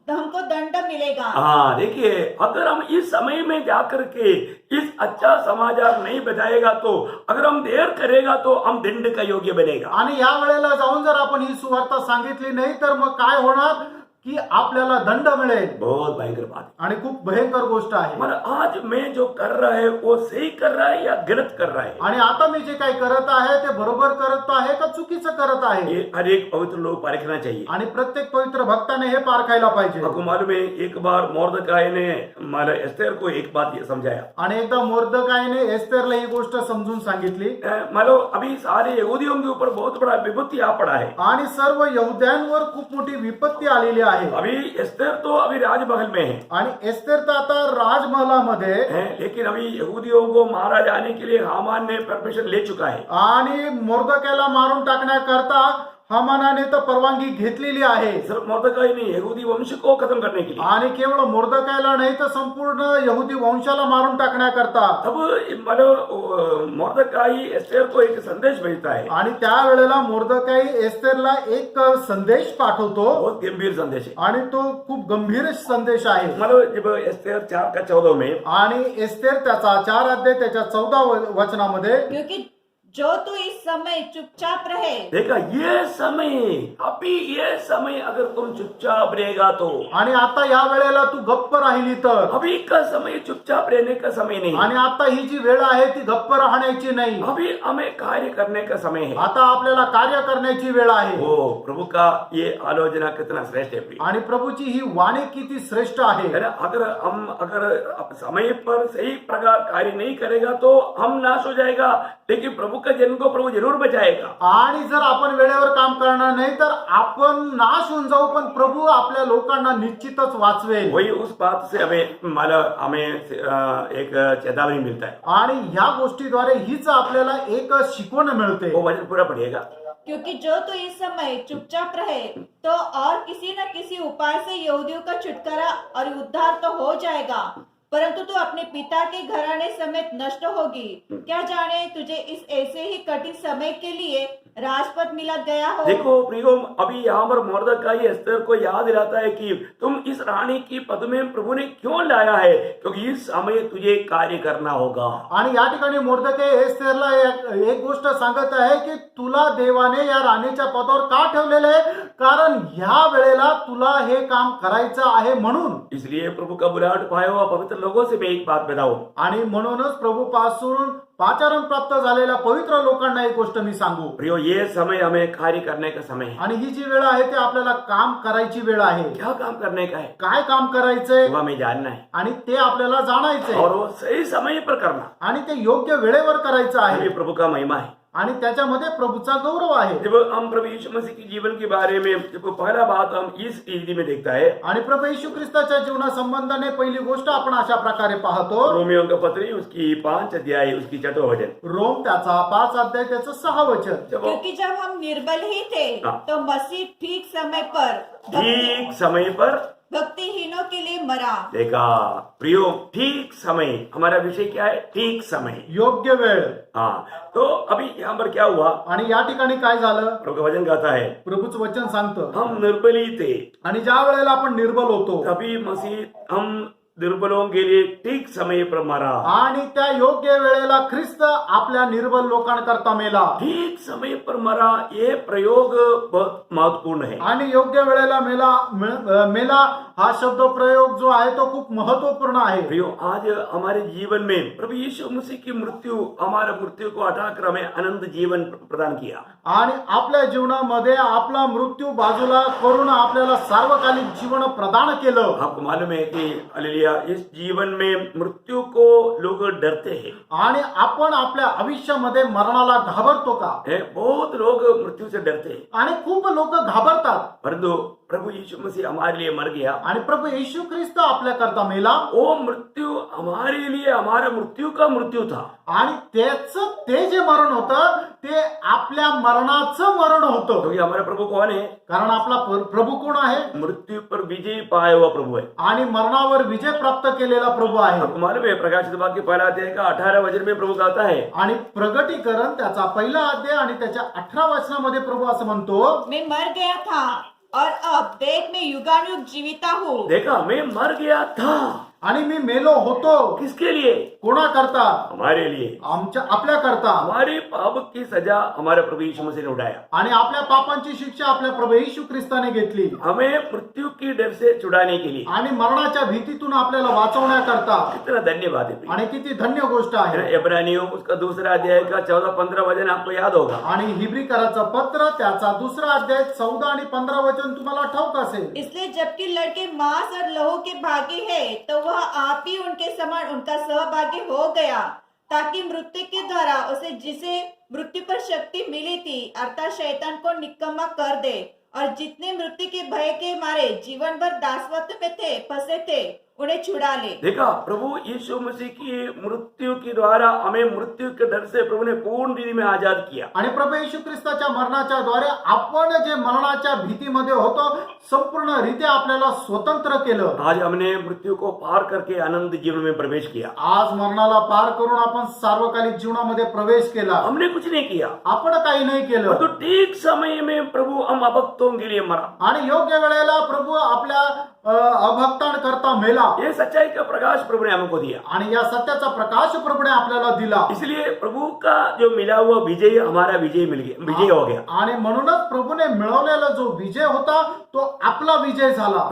हमको दंड मिलेगा। हाँ, देखिए, अगर हम इस समय में जाकर के इस अच्छा समाचार नहीं बताएगा तो अगर हम देर करेगा तो हम दंड का योग्य बनेगा। आणि या वेळेला जाऊन जर आपण ही सुवार्ता सांगितली नाही तर मग काय होणार की आपल्याला दंड मिळेल। बहुत भयंकर बात है। आणि खूप भयंकर गोष्ट आहे। मतलब आज मैं जो कर रहा है वो सही कर रहा है या गलत कर रहा है, आणि आता मी जे काही करत आहे ते बरोबर करत आहे का चुकीचं करत आहे, ये हर एक पवित्र लोग परखना चाहिए। आणि प्रत्येक पवित्र भक्ताने हे पारखायला पाहिजे। आपको मालूम है, एक बार मोर्दकाय ने माला एस्तेर को एक बात ये समझाया। आणि एकदा मोर्दकायने एस्तेरला ही गोष्ट समजून सांगितली, मानो अभी सारे यहूदियों के ऊपर बहुत बड़ा विपत्ति आ पड़ा है। आणि सर्व यहुद्यांवर खूप मोठी विपत्ती आलेली आहे। अभी एस्तेर तो अभी राजमहल में है, आणि एस्तेर तर आता राजमहलामध्ये है, लेकिन अभी यहूदियों को मारा जाने के लिए हामान ने परमिशन ले चुका है। आणि मोर्दकायला मारून टाकण्याकरता हामानाने तर परवानगी घेतलेली आहे। सिर्फ मोर्दकाई नहीं, यहूदी वंश को खत्म करने के लिए। आणि केवळ मोर्दकायला नाही तर संपूर्ण यहुदी वंशाला मारून टाकण्याकरता। तब मतलब मोर्दकाई एस्तेर को एक संदेश भेजता है, आणि त्यावेळेला मोर्दकाई एस्तेरला एक संदेश पाठवतो, बहुत गंभीर संदेश है। आणि तो खूप गंभीर संदेश आहे। मतलब जब एस्तेर 4 का 14 में, आणि एस्तेर त्याचा 4 अध्याय त्याच्या 14 वचनामध्ये, क्योंकि जो तू इस समय चुपचाप रहे, देखा ये समय, अभी ये समय अगर तुम चुपचाप रहेगा तो, आणि आता या वेळेला तू गप्प राहिली तर, अभी का समय चुपचाप रहने का समय नहीं, आणि आता ही जी वेळ आहे ती गप्प राहण्याची नाही, अभी हमें कार्य करने का समय है। आता आपल्याला कार्य करण्याची वेळ आहे। ओ प्रभु का ये आलोचना कितना श्रेष्ठ है प्रिय। आणि प्रभूची ही वाणी किती श्रेष्ठ आहे। है ना, अगर समय पर सही प्रकार कार्य नहीं करेगा तो हम नाश हो जाएगा, लेकिन प्रभु का जन को प्रभु जरूर बचाएगा। आणि जर आपण वेळेवर काम करणार नाही तर आपण नाश होऊन जाऊ, पण प्रभू आपल्या लोकांना निश्चितच वाचवेल। वही उस बात से हमें एक चेतावनी मिलता है। आणि ह्या गोष्टीद्वारे हीच आपल्याला एक शिकवण मिळते। वो वचन पूरा पढ़िएगा। क्योंकि जो तू इस समय चुपचाप रहे तो और किसी न किसी उपाय से यहूदियों का छुटकारा और उद्धार तो हो जाएगा, परंतु तू अपने पिता के घराने समेत नष्ट होगी। क्या जाने तुझे इस ऐसे ही कठिन समय के लिए राजपद मिला गया हो। देखो प्रियो, अभी यहाँ पर मोर्दकाई एस्तर को याद दिलाता है कि तुम इस रानी की पद में प्रभु ने क्यों लाया है, क्योंकि इस समय तुझे कार्य करना होगा। आणि या ठिकाणी मोर्दकाई एस्तेरला एक गोष्ट सांगत आहे की तुला देवाने या राणीच्या पदावर का ठेवलेलं आहे, कारण ह्या वेळेला तुला हे काम करायचं आहे म्हणून। इसलिए प्रभु का बुलाहट पाया हुआ पवित्र लोगों से मैं एक बात बताऊं, आणि म्हणूनच प्रभू पासून पाचारण प्राप्त झालेल्या पवित्र लोकांना एक गोष्ट मी सांगू, प्रियो ये समय हमें कार्य करने का समय है। आणि ही जी वेळ आहे ते आपल्याला काम करायची वेळ आहे। क्या काम करने का है काय काम करायचंय वो हमें जानना है, आणि ते आपल्याला जाणायचंय, और वो सही समय पर करना, आणि ते योग्य वेळेवर करायचं ये आहे, प्रभु का महिमा है। आणि त्याच्यामध्ये प्रभूचा गौरव आहे। जब हम प्रभु यीशु मसीह के जीवन के बारे में जब पहला बात हम इस रीति में देखता है, आणि प्रभू येशू ख्रिस्ताच्या जीवनासंबंधाने पहिली गोष्ट आपण अशा प्रकारे पाहतो, रोमियो का पत्री उसकी 5 अध्याय उसकी 4 वचन। रोम त्याचा 5 अध्याय त्याचं 6 वचन। जब क्योंकि जब हम निर्बल ही थे हाँ। तो मसीह ठीक समय पर ठीक समय पर भक्तिहीनों के लिए मरा। देखा प्रियो, ठीक समय, हमारा विषय क्या है, ठीक समय। योग्य वेळ। हाँ, तो अभी यहाँ पर क्या हुआ, आणि या ठिकाणी काय झालं, प्रभु का वचन कहता है प्रभूचं वचन सांगतं, हम निर्बली थे, आणि ज्या वेळेला आपण निर्बल होतो तभी मसीह हम निर्बलों के लिए ठीक समय पर मरा। आणि त्या योग्य वेळेला ख्रिस्त आपल्या निर्बल लोकांकरता मेला। ठीक समय पर मरा, ये प्रयोग बहुत महत्वपूर्ण है। आणि योग्य वेळेला मेला हा शब्द प्रयोग जो आहे तो खूप महत्वपूर्ण आहे। प्रियो, आज हमारे जीवन में प्रभु यीशु मसीह की मृत्यु, हमारा मृत्यु को हटाकर हमें अनंत जीवन प्रदान किया। आणि आपल्या जीवनामध्ये आपला मृत्यू बाजूला करून आपल्याला सार्वकालिक जीवन प्रदान केलं। आपको मालूम है कि हालेलुया, इस जीवन में मृत्यू को लोग डरते हैं। आणि आपण आपल्या आयुष्यामध्ये मरणाला घाबरतो का? बहुत लोग मृत्यू से डरते हैं, आणि खूप लोक घाबरतात, परंतु प्रभु यीशु मसीह हमारे लिए मर गया। आणि प्रभू येशू ख्रिस्त आपल्या करता मेला। वो मृत्यु हमारे लिए हमारा मृत्यु का मृत्यु था, आणि ते जे मरण होतं ते आपल्या मरणाचं मरण होतं। क्योंकि हमारा प्रभु कौन है, कारण आपला प्रभू कोण आहे? मृत्यु पर विजय पाया हुआ प्रभु है। आणि मरणावर विजय प्राप्त केलेला प्रभू आहे। आपको मालूम है प्रकाशित वाक्य पहला अध्याय का 18 वचन में प्रभु कहता है, आणि प्रगटीकरण त्याचा पहिला अध्याय आणि त्याच्या 18 वचनामध्ये प्रभु असं म्हणतो, मैं मर गया था और अब देख मैं युगानुयुग जीविता हूँ। देखा मैं मर गया था, आणि मी मेलो होतो। किसके लिए, कोणा करता? हमारे लिए। आपल्या करता। हमारे पाप की सजा हमारे प्रभु यीशु मसीह ने उठाया, आणि आपल्या पापांची शिक्षा आपल्या प्रभू येशू ख्रिस्ताने घेतली। हमें मृत्यु की डर से छुड़ाने के लिए। आणि मरणाच्या भीतीतून आपल्याला वाचवण्याकरता। कितना धन्यवाद है। आणि किती धन्य गोष्ट आहे। इब्रानियों उसका 2 अध्याय का 14-15 वचन आपको याद होगा। आणि हिब्रीकराचं पत्र त्याचा 2 अध्याय 14 आणि 15 वचन तुम्हाला ठाऊक असेल। इसलिए जबकि लड़के मांस और लहू के भागी है तो वह आप ही उनके समान उनका सहभागी हो गया, ताकि मृत्यु के द्वारा उसे जिसे मृत्यु पर शक्ति मिली थी अर्थात शैतान को निकम्मा कर दे, और जितने मृत्यु के भय के मारे जीवन भर दासत्व में थे फंसे थे उन्हें छुड़ा ले। देखा प्रभु यीशु मसीह की मृत्यु के द्वारा हमें मृत्यु के डर से प्रभु ने पूर्ण रीति में आजाद किया। आणि प्रभू येशू ख्रिस्ताच्या मरणाच्या द्वारे आपण जे मरणाच्या भीतीमध्ये होतो संपूर्ण रीत्या आपल्याला स्वतंत्र केलं। आज हमने मृत्यु को पार करके आनंद जीवन में प्रवेश किया। आज मरणाला पार करून आपण सार्वकालिक जीवनामध्ये प्रवेश केला। हमने कुछ नहीं किया, आपण काही नाही केलं, तो ठीक समय में प्रभु हम अभक्तों के लिए मरा। आणि योग्य वेळेला प्रभू आपल्या अभक्तांकरता मेला। ये सच्चाई का प्रकाश प्रभु ने हमको दिया, आणि या सत्याचा प्रकाश प्रभूने आपल्याला दिला। इसलिए प्रभु का जो मिला हुआ विजय हमारा विजय मिल गया, विजय हो गया। आणि म्हणूनच प्रभूने मिळवलेला जो विजय होता तो आपला विजय झाला।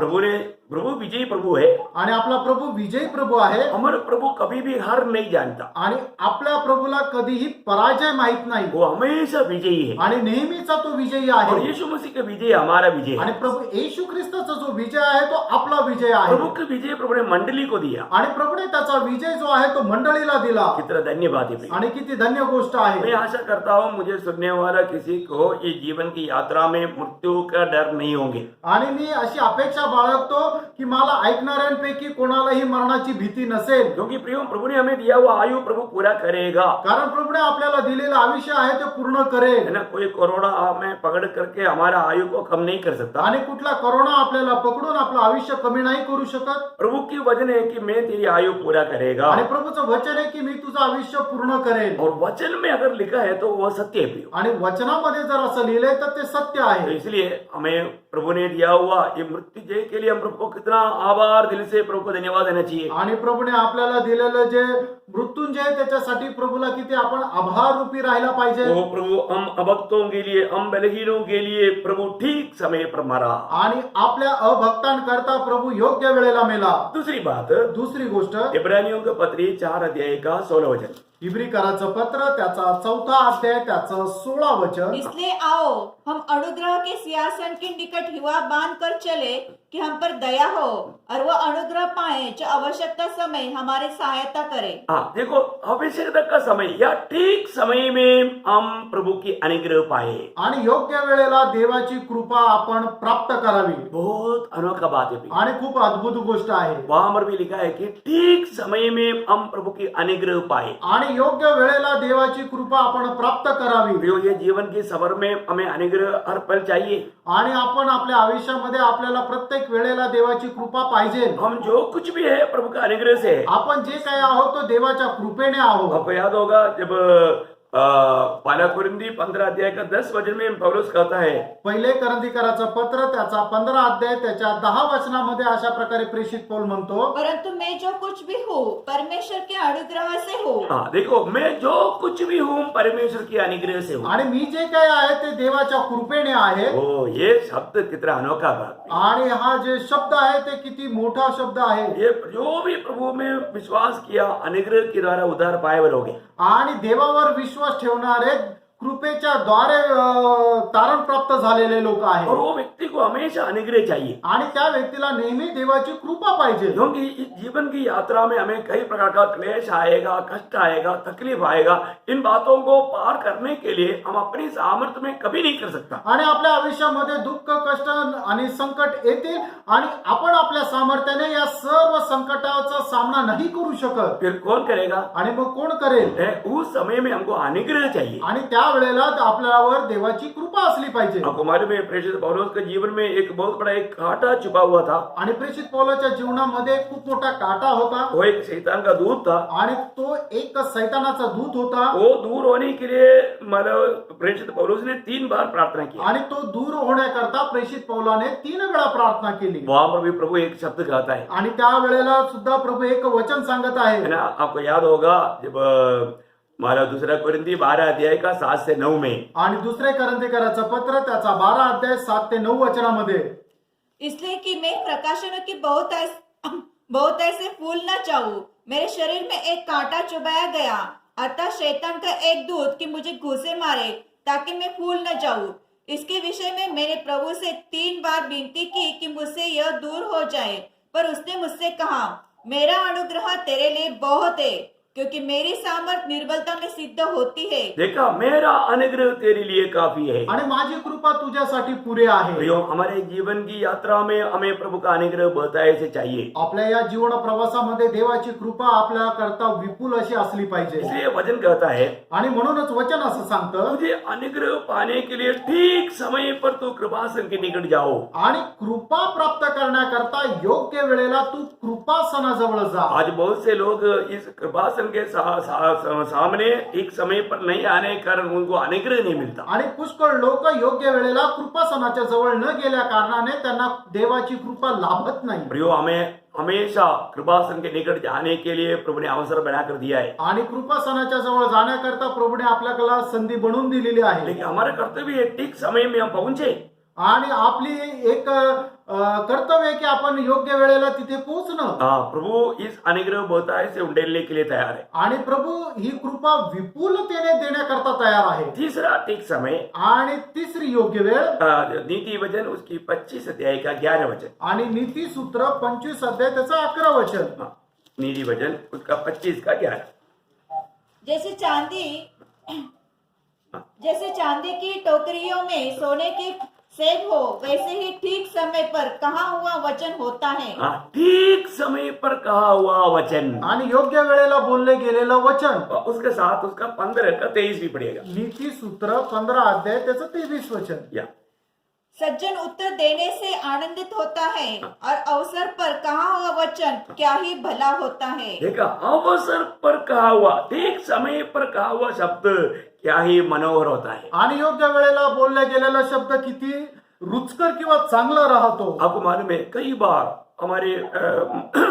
प्रभु विजयी प्रभु है, आणि आपला प्रभू विजयी प्रभू आहे। हमारा प्रभु कभी भी हार नहीं जानता, आणि आपल्या प्रभूला कधीही पराजय माहित नाही, वो हमेशा विजयी है। आणि नेहमीचा तो विजयी और आहे। यीशु मसीह का विजय हमारा विजय आणि है। प्रभू येशू ख्रिस्ताचा जो विजय आहे तो आपला विजय आहे। प्रभु का विजय प्रभु ने मंडली को दिया। आणि प्रभूने त्याचा विजय जो आहे तो मंडळीला दिला। कितना धन्यवाद है। आणि किती धन्य गोष्ट आहे। मैं आशा करता हूँ मुझे सुनने वाला किसी को ये जीवन की यात्रा में मृत्यु का डर नहीं होंगे। आणि मी अशी अपेक्षा बाळगतो की मला ऐकणाऱ्यांपैकी कोणालाही मरणाची भीती नसेल, क्योंकि प्रियो प्रभु ने हमें दिया हुआ आयु प्रभु पूरा करेगा, कारण प्रभूने आपल्याला दिलेलं आयुष्य आहे ते पूर्ण है करेल. ना. कोई कोरोना हमें पकड़ करके हमारा आयु को कम नहीं कर सकता. आणि कुठला कोरोना आपल्याला पकडून आपलं आयुष्य कमी नाही करू शकत. प्रभु की वचन है कि मैं तेरी आयु पूरा करेगा, आणि प्रभूचं वचन आहे की मी तुझं आयुष्य पूर्ण करेल. और वचन में अगर लिखा है तो वह सत्य है प्रियो. आणि वचनामध्ये जर असं लिहिलंय तर ते सत्य तो आहे. इसलिए हमें प्रभु ने दिया हुआ ये मृत्युंजय के लिए हम प्रभु को कितना आभार दिल से प्रभु को धन्यवाद देना चाहिए. आणि प्रभूने आपल्याला दिलेलं जे मृत्युंजय त्याच्यासाठी प्रभूला किती आपण आभार रूपी राहायला पाहिजे. ओ प्रभु, हम अभक्तों के लिए, हम बलहीनों के लिए प्रभु ठीक समय पर मरा. आणि आपल्या अभक्तांकरता प्रभू योग्य वेळेला मेला. दूसरी बात, दुसरी गोष्ट, इब्रानियों का पत्री 4 अध्याय का 16 वचन. इब्रिकराचं पत्र त्याचा 4 अध्याय त्याचं 16 वचन. इसलिए आओ हम अनुग्रह के सिंहासन के निकट हिवा बांध कर चले कि हम पर दया हो और वह अनुग्रह पाए जो आवश्यकता समय हमारी सहायता करे. हाँ, देखो आवश्यकता का समय या ठीक समय में हम प्रभु की अनुग्रह पाए. आणि योग्य वेळेला देवाची कृपा आपण प्राप्त करावी. बहुत अनोखा बात है. आणि खूप अद्भुत गोष्ट आहे. वहां पर भी लिखा है कि ठीक समय में हम प्रभु की अनुग्रह पाए. आणि योग्य वेळेला देवाची कृपा आपण प्राप्त करावी. प्रियो, ये जीवन की सफर में हमें अनुग्रह हर पल चाहिए. आणि आपण आपल्या आयुष्यामध्ये आपल्याला प्रत्येक वेळेला देवाची कृपा पाहिजे. हम जो कुछ भी है प्रभु का अनुग्रह से है. आपण जे काही आहोत तो देवाच्या कृपेने आहोत. आपको याद होगा जब पहला कुरिन्थी 15 अध्याय का 10 वचन में पौलुस कहता है, पहिले करंथीकराचं पत्र त्याचा 15 अध्याय त्याच्या 10 वचनामध्ये अशा प्रकारे प्रेषित पौल म्हणतो, परंतु मैं जो कुछ भी हूँ परमेश्वर के अनुग्रह से हूँ. हाँ देखो, मैं जो कुछ भी हूँ परमेश्वर की अनुग्रह से हूँ. आणि मी जे काही आहे ते देवाच्या कृपेने आहे. ओ, ये शब्द कितना अनोखा बात. आणि हा जे शब्द आहे ते किती मोठा शब्द आहे. ये जो भी प्रभु में विश्वास किया अनुग्रह के द्वारा उद्धार पाए हुए लोग हैं. आणि देवावर विश्वास ठेवणारे कृपेच्या द्वारे तारण प्राप्त झालेले लोक और आहेत. वो व्यक्ति को हमेशा अनुग्रह चाहिए, आणि त्या व्यक्तीला नेहमी देवाची कृपा पाहिजे. क्योंकि इस जीवन की यात्रा में हमें कई प्रकार का क्लेश आएगा, कष्ट आएगा, तकलीफ आएगा. इन बातों को पार करने के लिए हम अपनी सामर्थ्य में कभी नहीं कर सकता. आणि आपल्या आयुष्यामध्ये दुःख, कष्ट आणि संकट येतील आणि आपण आपल्या सामर्थ्याने या सर्व संकटाचा सामना नाही करू शकत. फिर कौन करेगा? आणि मग कोण करेल? उस समय में हमको अनुग्रह चाहिए. आणि त्या वेळेला आपल्यावर देवाची कृपा असली पाहिजे. आपको मालूम है प्रेषित पौलुस के जीवन में एक बहुत बड़ा एक कांटा छुपा हुआ था. आणि प्रेषित पौलाच्या जीवनामध्ये खूप मोठा काटा होता. वो एक शैतान का दूत था. आणि तो एक सैतानाचा दूत होता. वो दूर होने के लिए मतलब प्रेषित पौलुस ने 3 बार प्रार्थना की. आणि तो दूर होण्याकरता प्रेषित पौलाने 3 वेळा प्रार्थना केली. वहां पर भी प्रभु एक शब्द कहता है, आणि त्या वेळेला सुद्धा प्रभू एक वचन सांगत आहे. है ना. आपको याद होगा जब हमारा दूसरा कुरिन्थी 12 अध्याय का 7 से 9 में, आणि दुसरे करंथीकराचं पत्र त्याचा 12 अध्याय 7 ते 9 वचनामध्ये, इसलिए कि मैं प्रकाशनों की बहुत ऐसे फूल न चाहूं, मेरे शरीर में एक कांटा चुभाया गया, अतः शैतान का एक दूत कि मुझे घूसे मारे ताकि मैं फूल न जाऊं. इसके विषय में मैंने प्रभु से 3 बार विनती की कि मुझसे यह दूर हो जाए, पर उसने मुझसे कहा, मेरा अनुग्रह तेरे लिए बहुत है, क्योंकि मेरी सामर्थ निर्बलता में सिद्ध होती है. देखा, मेरा अनुग्रह तेरे लिए काफी है. आणि माझी कृपा तुझ्यासाठी पुरे आहे. प्रियो, हमारे जीवन की यात्रा में हमें प्रभु का अनुग्रह बहुतायत से चाहिए. आपल्या या जीवन प्रवासामध्ये देवाची कृपा आपल्या करता विपुल अशी असली पाहिजे. इसलिए वचन कहता है, आणि म्हणूनच वचन असं सांगतं, तुझे अनुग्रह पाने के लिए ठीक समय पर तू कृपासन के निकट जाओ. आणि कृपा प्राप्त करण्याकरता योग्य वेळेला तू कृपासनाजवळ जा. आज बहुत से लोग इस कृपासन के सामने एक समय पर नहीं आने के कारण उनको अनुग्रह नहीं मिलता. आणि पुष्कळ लोक योग्य वेळेला कृपासनाच्या जवळ न गेल्या कारणाने त्यांना देवाची कृपा लाभत नाही. प्रियो, हमें हमेशा कृपासन के निकट जाने के लिए प्रभु ने अवसर बनाकर दिया है. आणि कृपासनाच्या जवळ जाण्याकरता प्रभूने आपल्याला संधी बनवून दिलेली आहे. लेकिन हमारा कर्तव्य है ठीक समय में हम पहुंचे. आणि आपली एक कर्तव्य आहे की आपण योग्य वेळेला तिथे पोहोचणं. प्रभु इस अनुग्रह बहुतायत से उंडेलने के लिए तैयार है. आणि प्रभू ही कृपा विपुलतेने देण्याकरता तयार आहे. तीसरा ठीक समय, आणि तिसरी योग्य वेळ, नीति वचन उसकी 25 अध्याय का 11 वचन. आणि नीती सूत्र 25 अध्याय त्याचा 11 वचन. नीति वचन उसका 25 का 11. जैसे चांदी की टोकरियों में सेव हो, वैसे ही ठीक समय पर कहा हुआ वचन होता है। हाँ, ठीक समय पर कहा हुआ वचन, आणि योग्य वेळेला बोलले गेलेलं वचन. और उसके साथ उसका 15 का 23 भी पड़ेगा. नीती सूत्र 15 अध्याय त्याचं 23 वचन. या सज्जन उत्तर देने से आनंदित होता है और अवसर पर कहा हुआ वचन क्या ही भला होता है। देखा, अवसर पर कहा हुआ, ठीक समय पर कहा हुआ शब्द क्या ही मनोहर होता है. आणि योग्य वेळेला बोलला गेलेला शब्द किती रुचकर किंवा चांगला राहतो. आपको मालूम है, कई बार हमारे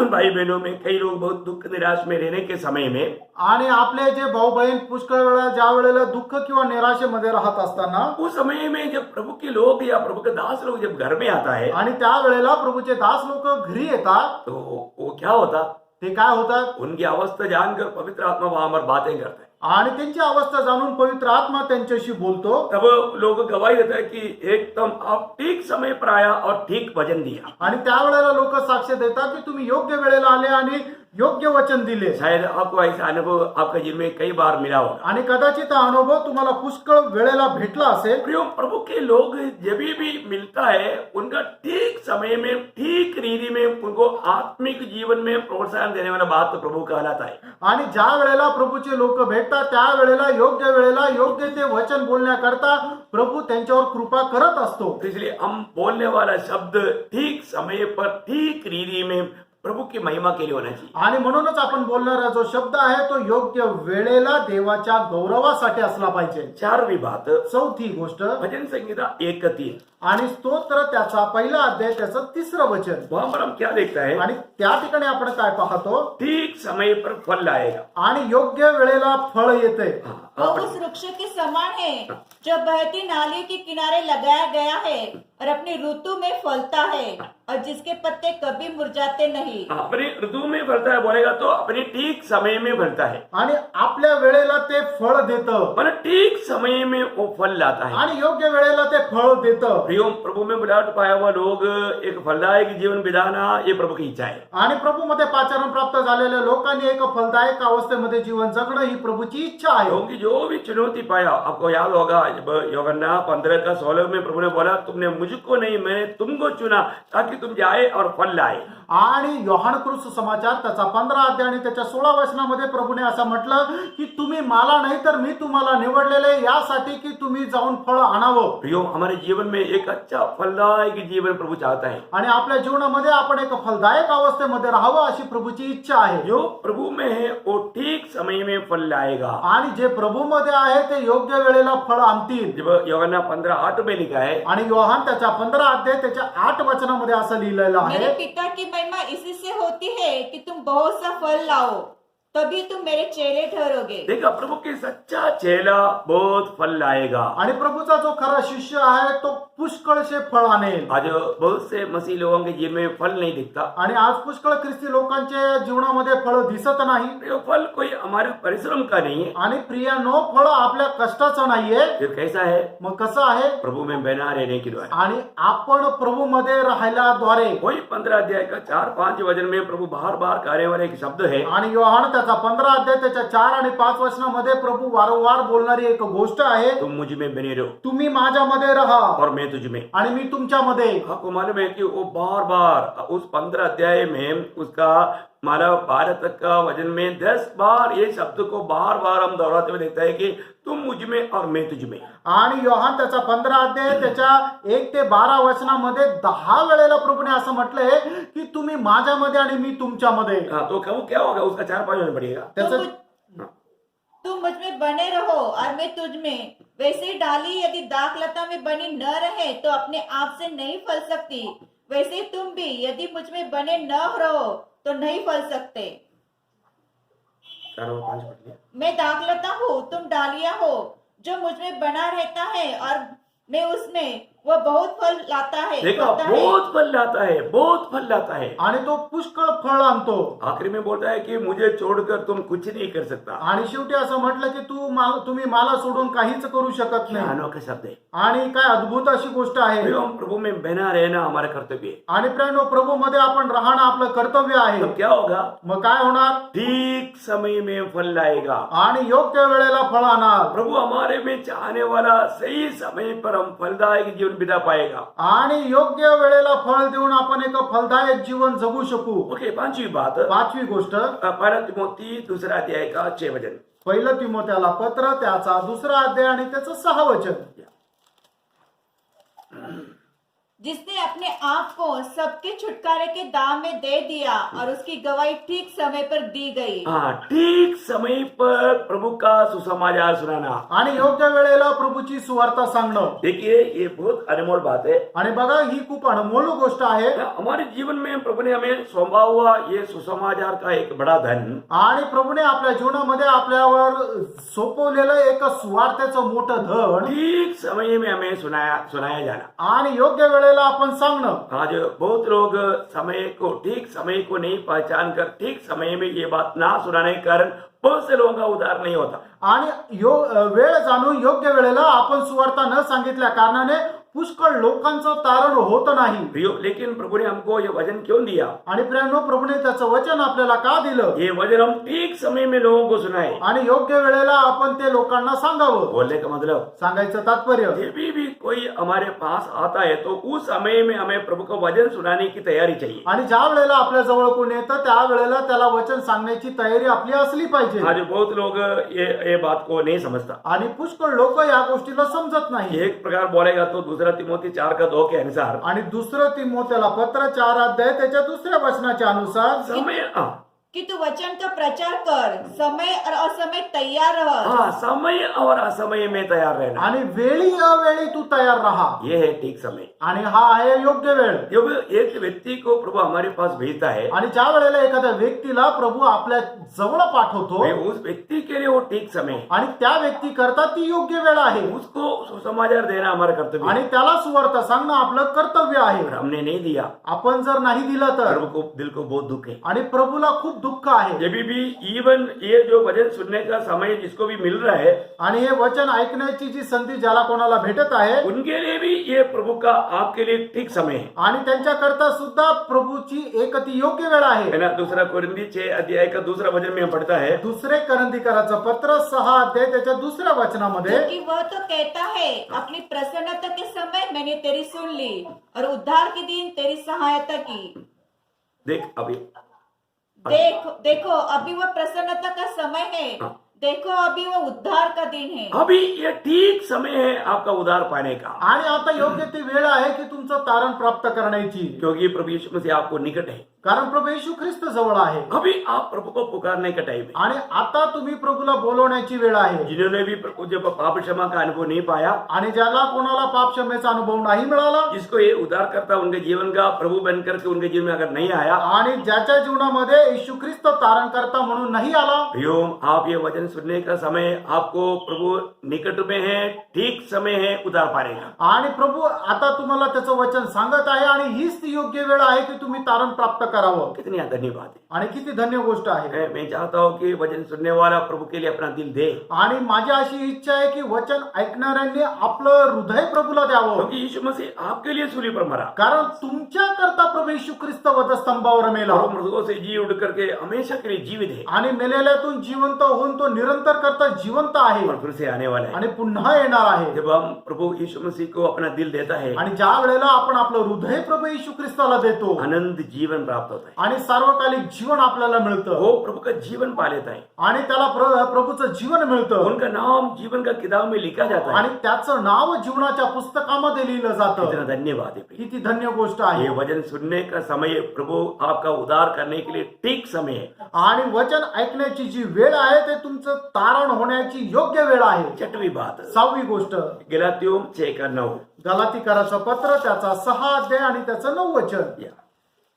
भाई बहनों में कई लोग बहुत दुख निराश में रहने के समय में, आणि आपले जे भाऊ बहीण पुष्कळ वेळा ज्या वेळेला दुःख किंवा निराशेमध्ये राहत असताना उस समय में जब प्रभु के लोग या प्रभु के दास लोग जब घर में आता है, आणि त्या वेळेला प्रभूचे दास लोक घरी येतात. तो वो क्या होता, ते काय होतात, उनकी अवस्था जानकर पवित्र आत्मा वहां पर बातें करता है. आणि त्यांची अवस्था जाणून पवित्र आत्मा त्यांच्याशी बोलतो. तब लोग गवाही देता है कि एकदम आप ठीक समय पर आया और ठीक वचन दिया. आणि त्यावेळेला लोक साक्ष देतात की तुम्ही योग्य वेळेला आले आणि योग्य वचन दिले. शायद आपको ऐसा अनुभव आपके जीवन में कई बार मिला होगा. आणि कदाचित हा अनुभव तुम्हाला पुष्कळ वेळेला भेटला असेल. प्रियो, प्रभु के लोग जब भी मिलता है, उनका ठीक समय में ठीक रीति में उनको आत्मिक जीवन में प्रोत्साहन देने वाला बात तो प्रभु कहलाता है. आणि ज्या वेळेला प्रभूचे लोक भेटतात त्या वेळेला योग्य वेळेला योग्य ते वचन बोलण्याकरता प्रभू त्यांच्यावर कृपा करत असतो. तो इसलिए हम बोलने वाला शब्द ठीक समय पर ठीक रीति में प्रभु की महिमा के लिए होना चाहिए. आणि म्हणूनच आपण बोलणारा जो शब्द आहे तो योग्य वेळेला देवाच्या गौरवासाठी असला पाहिजे. 4वीं बात, चौथी गोष्ट, भजन संहिता 1:3. आणि स्तोत्र त्याचा पहिला अध्याय त्याचं 3रं वचन. वहां पर हम क्या देखता है, आणि त्या ठिकाणी आपण काय पाहतो, ठीक समय पर फल आएगा. आणि योग्य वेळेला फळ येते. वो उस वृक्ष के समान है जो बहती नाली के किनारे लगाया गया है और अपनी ऋतु में फलता है और जिसके पत्ते कभी मुरझाते नहीं। अपने ऋतु में फलता है बोलेगा तो अपने ठीक समय में फलता है, आणि आपल्या वेळेला ते फळ देतं, मतलब ठीक समय में वो फल लाता है. आणि योग्य वेळेला ते फळ देतं. प्रियो, प्रभु में बुलाहट पाया हुआ लोग एक फलदायक जीवन बिताना ये प्रभु की इच्छा है. आणि प्रभूमध्ये पाचारण प्राप्त झालेल्या लोकांनी एक फलदायक अवस्थेमध्ये जीवन जगणं ही प्रभूची इच्छा आहे. क्योंकि जो भी चुनौती पाया, आपको याद होगा जब यूहन्ना 15:16 में प्रभु ने बोला, तुमने मुझको नहीं मैंने तुमको चुना ताकि तुम जाए और फल लाए. आणि योहान क्रूस समाचार त्याचा 15 अध्याय आणि त्याच्या 16 वचनामध्ये प्रभूने असं म्हटलं की तुम्ही मला नाही तर मी तुम्हाला निवडलेले यासाठी की तुम्ही जाऊन फळ आणावं. प्रियो, हमारे जीवन में एक अच्छा फलदायक जीवन प्रभु चाहता है. आणि आपल्या जीवनामध्ये आपण एक फलदायक अवस्थेमध्ये राहावं अशी प्रभूची इच्छा आहे. जो प्रभु में है वो ठीक समय में फल लाएगा. आणि जे प्रभूमध्ये आहे ते योग्य वेळेला फळ आणतील. जब यूहन्ना 15:8 में लिखा है, आणि योहान त्याच्या 15 अध्याय त्याच्या 8 वचनामध्ये असं लिहिलेलं मेरे आहे, पिता की महिमा इसी से होती है कि तुम बहुत सा फल लाओ, तभी तुम मेरे चेले ठहरोगे। देखा, प्रभु के सच्चा चेला बहुत फल लाएगा. आणि प्रभूचा जो खरा शिष्य आहे तो पुष्कळशे फळ आणेल. आज बहुत से मसीह लोगों के जीवन में फल नहीं दिखता. आणि आज पुष्कळ ख्रिस्ती लोकांच्या जीवनामध्ये फळ दिसत नाही. ये फल कोई हमारे परिश्रम का नहीं है. आणि प्रियानो फळ आपल्या कष्टाचं नाहीये. फिर कैसा है? मग कसं आहे? प्रभु में बना रहने के द्वारा. आणि आपण प्रभूमध्ये राहिल्याद्वारे. वही 15 अध्याय का 4-5 वचन में प्रभु बार बार कहने वाला एक शब्द है. आणि योहान त्याचा 15 अध्याय त्याच्या 4 आणि 5 वचनामध्ये प्रभू वारंवार बोलणारी एक गोष्ट आहे, तुम मुझ में बने रहो तुम्ही माझ्यामध्ये राहा और मैं तुझ में. आणि मी तुमच्यामध्ये. आपको मालूम है कि वो बार बार उस 15 अध्याय में उसका मानव भारत तक का वचन में 10 बार ये शब्द को बार बार हम दोहराते हुए देखते हैं कि तुम मुझ में और मैं तुझ में. आणि योहान त्याचा 15 अध्याय त्याच्या 1 ते 12 वचनामध्ये 10 वेळेला प्रभूने असं म्हटलंय की तुम्ही माझ्यामध्ये आणि मी तुमच्यामध्ये. हाँ, तो कब क्या होगा? उसका 4-5 वचन पड़ेगा. त्याचं तुम मुझ में बने रहो और मैं तुझ में। वैसे डाली यदि दाखलता में बनी न रहे तो अपने आप से नहीं फल सकती, वैसे तुम भी यदि मुझ में बने न रहो तो नहीं फल सकते। 4 और 5 पढ़ लिया. मैं दाखलता हूँ, तुम डालियां हो। जो मुझ में बना रहता है और मैं उसमें, वह बहुत फल लाता है। देखा, करता है। बहुत फल लाता है, बहुत फल लाता है. आणि तो पुष्कळ फळ आणतो. आखिरी में बोलता है कि मुझे छोड़कर तुम कुछ नहीं कर सकता. आणि शेवटी असं म्हटलं की तुम्ही मला सोडून काहीच करू शकत क्या नाही. अनोखा शब्द है. आणि काय अद्भुत अशी गोष्ट आहे. हम प्रभु में बना रहना हमारा कर्तव्य है. आणि प्रेरणो प्रभू मध्ये आपण राहणं आपलं कर्तव्य आहे. तो क्या होगा? मग काय होणार? ठीक समय में फल लाएगा. आणि योग्य वेळेला फळ आणणार. प्रभु हमारे में चाहने वाला सही समय पर हम फलदायक जीवन बिता पाएगा. आणि योग्य वेळेला फळ देऊन आपण एक फलदायक जीवन जगू शकू. ओके, पांचवी बात, पाचवी गोष्ट, पहला तिमोथी दूसरा अध्याय का 6 वचन. पहिलं तिमोथेला पत्र त्याचा 2रा अध्याय आणि त्याचं 6 वचन. जिसने अपने आप को सबके छुटकारे के दाम में दे दिया और उसकी गवाही ठीक समय पर दी गई. हाँ, ठीक समय पर प्रभु का सुसमाचार सुनाना. आणि योग्य वेळेला प्रभूची सुवार्ता सांगणं. देखिए, ये बहुत अनमोल बात है. आणि बघा ही खूप अनमोल गोष्ट आहे. हमारे जीवन में प्रभु ने हमें सौंपा हुआ ये सुसमाचार का एक बड़ा धन, आणि प्रभूने आपल्या जीवनामध्ये आपल्यावर सोपवलेलं एक सुवार्तेचं मोठं धन ठीक समय में हमें सुनाया जाना. आणि योग्य वेळेला आपण सांगणं. आज बहुत लोग ठीक समय को नहीं पहचान कर ठीक समय में ये बात ना सुनाने के कारण बहुत से लोगों का उद्धार नहीं होता. आणि वेळ जाणून योग्य वेळेला आपण सुवार्ता न सांगितल्या कारणाने पुष्कळ लोकांचं तारण होत नाही. प्रियो, लेकिन प्रभु ने हमको ये वचन क्यों दिया? आणि प्रियांनो, प्रभूने त्याचं वचन आपल्याला का दिलं? ये वचन हम ठीक समय में लोगों को सुनाए. आणि योग्य वेळेला आपण ते लोकांना सांगावं. बोलने का मतलब, सांगायचं तात्पर्य, जब भी कोई हमारे पास आता है तो उस समय में हमें प्रभु को वचन सुनाने की तैयारी चाहिए. आणि ज्या वेळेला आपल्या जवळ कोण येतं त्या वेळेला त्याला वचन सांगण्याची तयारी आपली असली पाहिजे. आज बहुत लोग ये बात को नहीं समझता. आणि पुष्कळ लोक या गोष्टीला समजत नाही. एक प्रकार बोलेगा तो दूसरा तिमोथी 4:2 के अनुसार, आणि 2 तिमोथेला पत्र 4 अध्याय त्याच्या 2ऱ्या वचनाच्या अनुसार, समय कि तू वचन का प्रचार कर, समय और असमय तैयार रह. हाँ, समय और असमय में तैयार रहना, आणि वेळी अवेळी तू तयार राहा. ये है ठीक समय. आणि हा आहे योग्य वेळ. जब एक व्यक्ति को प्रभु हमारे पास भेजता है, आणि ज्या वेळेला एखाद्या व्यक्तीला प्रभू आपल्या जवळ पाठवतो, उस व्यक्ति के लिए वो ठीक समय है. आणि त्या व्यक्ती करता ती योग्य वेळ आहे. उसको सुसमाचार देना हमारा कर्तव्य है. आणि त्याला सुवार्ता सांगणं आपलं कर्तव्य आहे. और हमने नहीं दिया, आपण जर नाही दिलं तर, प्रभु को दिल को बहुत दुख है. आणि प्रभूला खूप दुःख आहे. जब भी इवन ये जो वचन सुनने का समय जिसको भी मिल रहा है, आणि हे वचन ऐकण्याची जी संधी ज्याला कोणाला भेटत आहे, उनके लिए भी ये प्रभु का आपके लिए ठीक समय है. आणि त्यांच्याकरता सुद्धा प्रभूची एक ती योग्य वेळ आहे. है ना. दूसरा कोरिन्थी 6 अध्याय का दूसरा वचन में हम पढ़ता है, 2 करंथीकराचं पत्र 6 अध्याय त्याच्या 2ऱ्या वचनामध्ये, क्योंकि वह तो कहता है, अपनी प्रसन्नता के समय मैंने तेरी सुन ली और उद्धार के दिन तेरी सहायता की. देख अभी देखो अभी वह प्रसन्नता का समय है. देखो अभी वह उद्धार का दिन है. अभी ये ठीक समय है आपका उद्धार पाने का, आणि आता योग्य ती वेळ आहे की तुमचं तारण प्राप्त करण्याची. क्योंकि प्रभु यीशु मसीह आपको निकट है. कारण प्रभू येशू ख्रिस्त जवळ आहे. अभी आप प्रभु को पुकारने का टाइम है. आणि आता तुम्ही प्रभूला बोलवण्याची वेळ आहे. जिन्होंने भी जब पाप क्षमा का अनुभव नहीं पाया, आणि ज्याला कोणाला पाप क्षमेचा अनुभव नाही मिळाला, जिसको ये उद्धार करता उनके जीवन का प्रभु बनकर के उनके जीवन में अगर नहीं आया, आणि ज्याच्या जीवनामध्ये येशू ख्रिस्त तारण करता म्हणून नहीं आला, आप ये वचन सुनने का समय आपको प्रभु निकट में है, ठीक समय है उद्धार पाने का. आणि प्रभू आता तुम्हाला त्याचं वचन सांगत आहे, आणि हीच ती योग्य वेळ आहे की तुम्ही तारण प्राप्त करावं. कितनी धन्यवाद है. आणि किती धन्य गोष्ट आहे. मैं चाहता हूँ कि वचन सुनने वाला प्रभु के लिए अपना दिल दे, आणि माझी अशी इच्छा आहे की वचन ऐकणाऱ्यांनी आपलं हृदय प्रभूला द्यावं. क्योंकि यीशु मसीह आपके लिए सूली पर मरा, कारण तुमच्या करता प्रभू येशू ख्रिस्त वधस्तंभावर मेला, और मृतकों से जी उठ करके हमेशा के लिए जीवित है, आणि मेलेल्यातून जिवंत होऊन तो निरंतर करता जिवंत आहे, और फिर से आने वाला है. आणि पुन्हा येणार आहे. जब हम प्रभु यीशु मसीह को अपना दिल देता है, आणि ज्या वेळेला आपण आपलं हृदय प्रभू येशू ख्रिस्ताला देतो, आनंद जीवन प्राप्त होता है. आणि सार्वकालिक जीवन आपल्याला मिळतं, वो प्रभु का जीवन पा लेता है. आणि त्याला प्रभूचं जीवन मिळतं, उनका नाम जीवन का किताब में लिखा जाता है. आणि त्याचं नाव जीवनाच्या पुस्तकामध्ये लिहिलं जातं. कितना धन्यवाद है. किती धन्य गोष्ट ये आहे. वचन सुनने का समय प्रभु आपका उद्धार करने के लिए ठीक समय है. आणि वचन ऐकण्याची जी वेळ आहे ते तुमचं तारण होण्याची योग्य वेळ आहे. 6वीं बात, 6वी गोष्ट, गलातियों 6:9. गलातीकराचं पत्र त्याचा 6 अध्याय आणि त्याचं 9 वचन.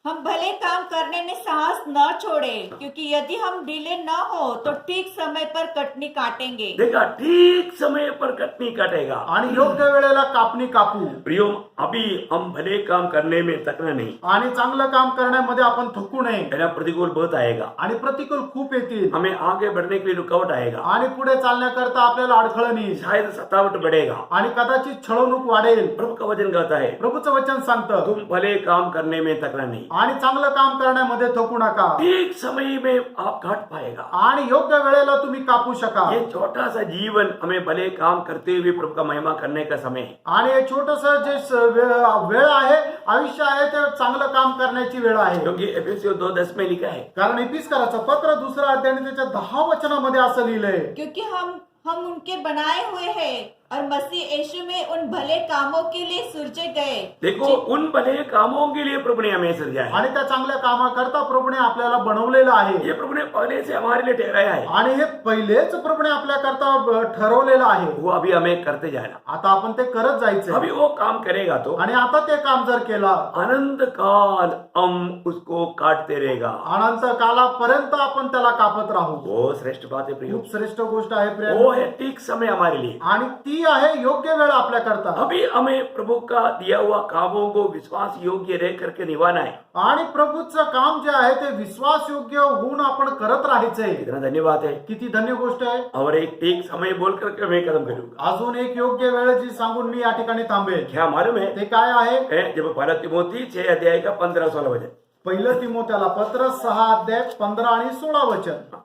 हम भले काम करने में साहस न छोड़े, क्योंकि यदि हम ढीले न हो तो ठीक समय पर कटनी काटेंगे. देखा, ठीक समय पर कटनी काटेगा. आणि योग्य वेळेला कापणी कापू. प्रियो, अभी हम भले काम करने में थकना नहीं. आणि चांगलं काम करण्यामध्ये आपण थकू नये. मेरा प्रतिकूल बहुत आएगा, आणि प्रतिकूल खूप येतील, हमें आगे बढ़ने के लिए रुकावट आएगा, आणि पुढे चालण्याकरता आपल्याला अडखळण येईल, शायद सतावट बढ़ेगा. आणि कदाचित छळवणूक वाढेल. प्रभु का वचन कहता है, प्रभूचं वचन सांगतं, तुम भले काम करने में थकना नहीं. आणि चांगलं काम करण्यामध्ये थकू नका ठीक समय में आप काट पाएगा। आणि योग्य वेळेला तुम्ही कापू शका ये छोटा सा जीवन हमें भले काम करते हुए प्रभु का महिमा करने का समय है। आणि हे छोटस जे वेळ आहे आयुष्य आहे ते चांगलं काम करण्याची वेळ आहे क्योंकि एफेसियों 2:10 में लिखा है, कारण इफिसकराचं पत्र 2 अध्याय आणि त्याच्या 10 वचनामध्ये असं लिहिलंय क्योंकि हम उनके बनाए हुए हैं और मसीह यीशु में उन भले कामों के लिए सृजे गए। देखो उन भले कामों के लिए प्रभु ने हमें सृजा है। आणि त्या चांगल्या कामाकरता प्रभूने आपल्याला बनवलेलं आहे ये प्रभु ने पहले से हमारे लिए ठहराया है, आणि हे पहिलेच प्रभूने आपल्याकरता ठरवलेलं आहे। वो अभी हमें करते जाना। आता आपण ते करत जायचं अभी वो काम करेगा तो आणि आता ते काम जर केलं अनंत काल हम उसको काटते रहेगा। अनंत कालापर्यंत आपण त्याला कापत राहू। वो श्रेष्ठ बात है प्रियो, खूप श्रेष्ठ गोष्ट आहे प्रिय वो है ठीक समय हमारे लिए। आणि ती आहे योग्य वेळ आपल्याकरता अभी हमें प्रभु का दिया हुआ कामों को विश्वास योग्य रह करके निभाना है। आणि प्रभूचं काम जे आहे ते विश्वास योग्य होऊन आपण करत राहायचंय। कितना धन्यवाद है। किती धन्य गोष्ट आहे। और एक ठीक समय बोल करके मैं कदम करूंगा। अजून एक योग्य वेळ जी सांगून मी या ठिकाणी थांबेल। क्या मालूम है, ते काय आहे? जब पहला तिमोथी 6 अध्याय का 15-16 वचन, पहिलं तिमोथेला पत्र 6 अध्याय 15 आणि 16 वचन,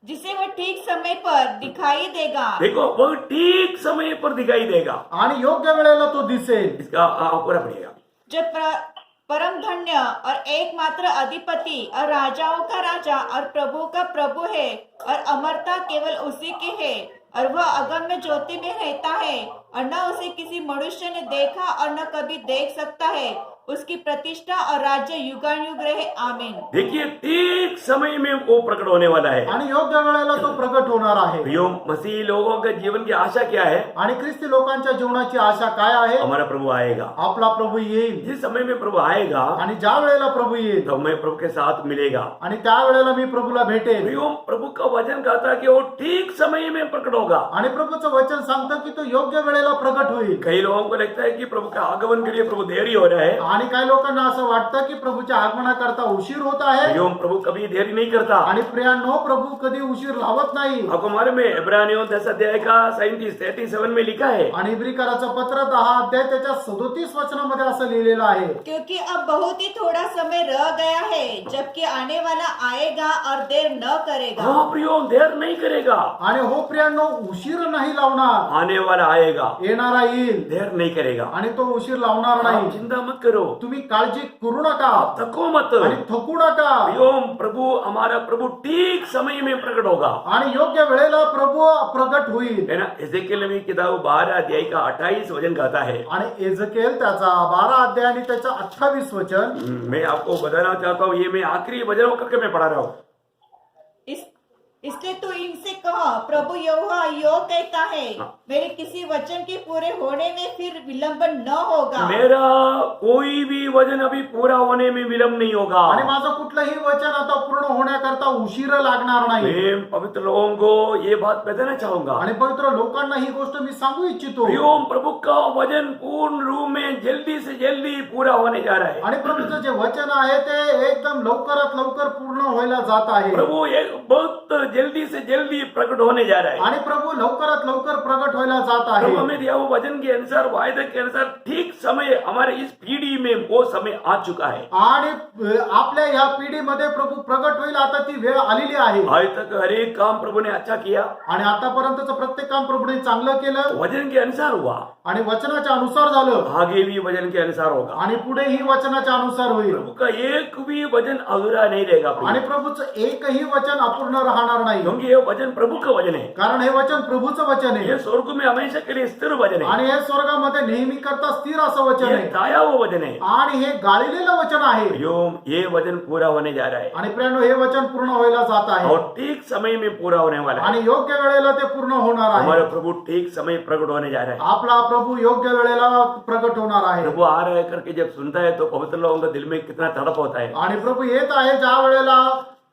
जिसे वो ठीक समय पर दिखाई देगा। देखो वो ठीक समय पर दिखाई देगा। आणि योग्य वेळेला तो दिसेल। इसका पूरा पड़ेगा। जो परम धन्य और एकमात्र अधिपति और राजाओं का राजा और प्रभु का प्रभु है और अमरता केवल उसी की है और वह अगम्य ज्योति में रहता है और न उसे किसी मनुष्य ने देखा और न कभी देख सकता है। उसकी प्रतिष्ठा और राज्य युगानुयुग रहे, आमीन। देखिए ठीक समय में वो प्रकट होने वाला है। आणि योग्य वेळेला तो प्रकट होणार आहे। प्रियो, मसीही लोगों के जीवन की आशा क्या है? आणि ख्रिस्ती लोकांच्या जीवनाची आशा काय आहे? हमारा प्रभु आएगा। आपला प्रभू येईल। जिस समय में प्रभु आएगा आणि ज्या वेळेला प्रभू येईल तो मैं प्रभु के साथ मिलेगा। आणि त्या वेळेला मी प्रभूला भेटेल। प्रियो, प्रभु का वचन कहता है कि वो ठीक समय में प्रकट होगा। आणि प्रभूचं वचन सांगतं की तो योग्य वेळेला प्रकट होईल। कई लोगों को लगता है कि प्रभु का आगमन के लिए प्रभु देरी हो रहा है। आणि काही लोकांना असं वाटतं की प्रभूच्या आगमनाकरता उशीर होत आहे। प्रियो, प्रभु कभी देरी नहीं करता। आणि प्रियांनो, प्रभू कधी उशीर लावत नाही। आपको मालूम है, इब्रानियों 10 अध्याय का 37 में लिखा है, आणि इब्रिकराचं पत्र 10 अध्याय त्याच्या 37 वचनामध्ये असं लिहिलेलं आहे, क्योंकि अब बहुत ही थोड़ा समय रह गया है जबकि आने वाला आएगा और देर न करेगा। हाँ प्रियो, देर नहीं करेगा। आणि हो प्रियांनो, उशीर नाही लावणार। आने वाला आएगा, येणारा येईल देर नहीं करेगा। आणि तो उशीर लावणार आप नाही। चिंता मत करो, तुम्ही काळजी करू नका आप थको मत। आणि थकू नका। प्रियो, प्रभु हमारा प्रभु ठीक समय में प्रकट होगा। आणि योग्य वेळेला प्रभू प्रकट होईल। है ना। एजेकियल में किताब 12 अध्याय का 28 वचन कहता है। आणि एजकेल त्याचा 12 अध्याय आणि त्याचा 28 वचन, मैं आपको बताना चाहता हूँ, ये मैं आखिरी वचनों करके मैं पढ़ा रहा हूँ। इसलिए तू इनसे कह, प्रभु यहोवा यो कहता है, मेरे किसी वचन के पूरे होने में फिर विलंब न होगा। मेरा कोई भी वचन अभी पूरा होने में विलंब नहीं होगा। आणि माझं कुठलंही वचन आता पूर्ण होण्याकरता उशीर लागणार नाही। मैं पवित्र लोगों को ये बात बताना चाहूंगा। आणि पवित्र लोकांना ही गोष्ट मी सांगू इच्छितो। प्रियो, प्रभु का वचन पूर्ण रूप में जल्दी से जल्दी पूरा होने जा रहा है। आणि प्रभूचं जे वचन आहे ते एकदम लवकरात लवकर पूर्ण व्हायला जात आहे। प्रभु एक बहुत जल्दी से जल्दी प्रकट होने जा रहा है। आणि प्रभू लवकरात लवकर प्रकट व्हायला जात आहे। प्रभु हमें दिया हुआ वचन के अनुसार, वायदे के अनुसार ठीक समय हमारे इस पीढ़ी में वो समय आ चुका है। आणि आपल्या या पिढीमध्ये प्रभू प्रकट होईल, आता ती वेळ आलेली आहे। आज तक हर एक काम प्रभु ने अच्छा किया, आणि आतापर्यंतचं प्रत्येक काम प्रभूने चांगलं केलं वचन के अनुसार हुआ। आणि वचनाच्या अनुसार झालं। आगे भी वचन के अनुसार होगा। आणि पुढेही वचनाच्या अनुसार होईल। प्रभु का एक भी वचन अधूरा नहीं रहेगा। आणि प्रभूचं एकही वचन अपूर्ण राहणार नाही, क्योंकि ये वचन प्रभु का वचन है। कारण हे वचन प्रभूचं वचन ये आहे। स्वर्ग में हमेशा के लिए स्थिर वचन है। आणि हे स्वर्गामध्ये नेहमी करता स्थिर असं वचन ये आहे। ताया हुआ वचन है। आणि हे गाळलेलं वचन आहे। ये वचन पूरा होने जा रहा है आणि प्रियांनो, हे वचन पूर्ण व्हायला जात आहे और ठीक समय में पूरा होने वाला है। आणि योग्य वेळेला ते पूर्ण होणार हमारा आहे। प्रभु ठीक समय प्रकट होने जा रहा है। आपला प्रभू योग्य वेळेला प्रकट होणार आहे। प्रभु आ रहा है करके जब सुनता है तो पवित्र लोगों का दिल में कितना तड़प होता है। आणि प्रभू येत आहे ज्या वेळेला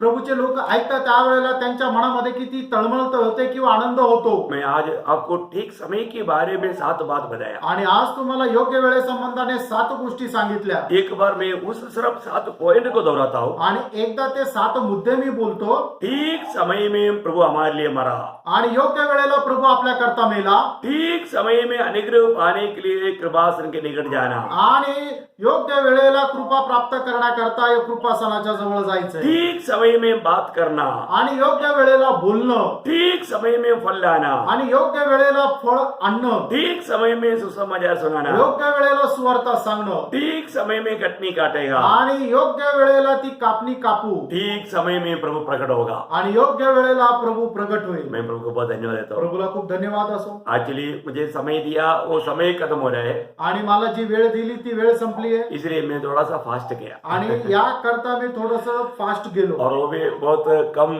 प्रभूचे लोक ऐकतात त्यावेळेला त्यांच्या मनामध्ये किती तळमळ होते किंवा आनंद होतो. मैं आज आपको ठीक समय के बारे में 7 बात बताया. आणि आज तुम्हाला योग्य वेळे संबंधाने 7 गोष्टी सांगितल्या एक बार मैं उस सिर्फ 7 पॉइंट को दोहराता हूँ. आणि एकदा ते 7 मुद्दे मी बोलतो. ठीक समय में प्रभु हमारे लिए मरा. आणि योग्य वेळेला प्रभू आपल्या करता मेला. ठीक समय में अनुग्रह पाने के लिए कृपासन के निकट जाना. आणि योग्य वेळेला कृपा प्राप्त करण्याकरता या कृपासनाच्या जवळ जायचंय. ठीक समय में बात करना. आणि योग्य वेळेला बोलणं. ठीक समय में फल लाना. आणि योग्य वेळेला फळ आणणं. ठीक समय में सुसमाचार सुनाना. योग्य वेळेला सुवार्ता सांगणं. ठीक समय में कटनी काटेगा. आणि योग्य वेळेला ती कापणी कापू. ठीक समय में प्रभु प्रकट होगा. आणि योग्य वेळेला प्रभू प्रगट होईल. मैं प्रभु को बहुत धन्यवाद देता हूँ. प्रभूला खूप धन्यवाद असो. एक्चुअली मुझे समय दिया वो समय खत्म हो रहा है, आणि मला जी वेळ दिली ती वेळ संपली आहे. इसलिए मैं थोड़ा सा फास्ट किया. आणि या करता मी थोडस फास्ट गेलो. और वो भी बहुत कम,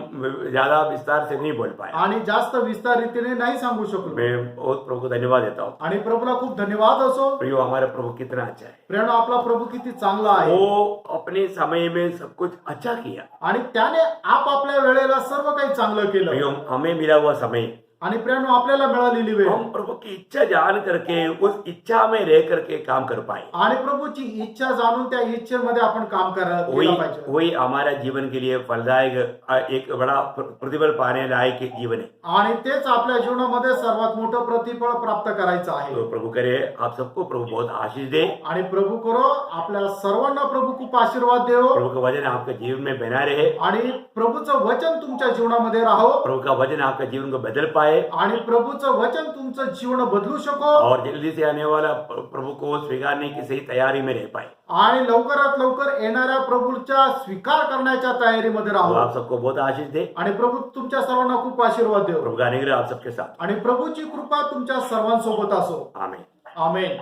ज्यादा विस्तार से नहीं बोल पाया. आणि जास्त विस्तार रीतीने नाही सांगू शकलो. मैं बहुत प्रभु को धन्यवाद देता हूँ. आणि प्रभूला खूप धन्यवाद असो. प्रियो, हमारा प्रभु कितना अच्छा है. प्रेरणा आपला प्रभू किती चांगला आहे. वो अपने समय में सब कुछ अच्छा किया. आणि त्याने आपापल्या वेळेला सर्व काही चांगलं केलं. प्रियो, हमें मिला हुआ समय, आणि प्रेरणा आपल्याला मिळालेली वेळ, हम प्रभु की इच्छा जान करके उस इच्छा में रह करके काम कर पाए. आणि प्रभूची इच्छा जाणून त्या इच्छेमध्ये आपण काम केलं वही पाहिजे. वही हमारा जीवन के लिए फलदायक एक बड़ा प्रतिफल पाने लायक एक जीवन है. आणि तेच आपल्या जीवनामध्ये सर्वात मोठं प्रतिफळ प्राप्त करायचं आहे. तो प्रभु करे आप सबको प्रभु बहुत आशीष दे. आणि प्रभू करो आपल्या सर्वांना प्रभू खूप आशीर्वाद देव. प्रभु का वचन आपके जीवन में बना रहे. आणि प्रभूचं वचन तुमच्या जीवनामध्ये राहो. प्रभु का वचन आपके जीवन को बदल पाए. आणि प्रभूचं वचन तुमचं जीवन बदलू शको. और जल्दी से आने वाला प्रभु को स्वीकारने की सही तैयारी में रह पाए. आणि लवकरात लवकर येणाऱ्या प्रभूच्या स्वीकार करण्याच्या तयारीमध्ये तो राहो. आप सबको बहुत आशीष दे. आणि प्रभू तुमच्या सर्वांना खूप आशीर्वाद देव. प्रभु का अनुग्रह आप सबके साथ. आणि प्रभूची कृपा तुमच्या सर्वांसोबत असो. आमीन. आमेन.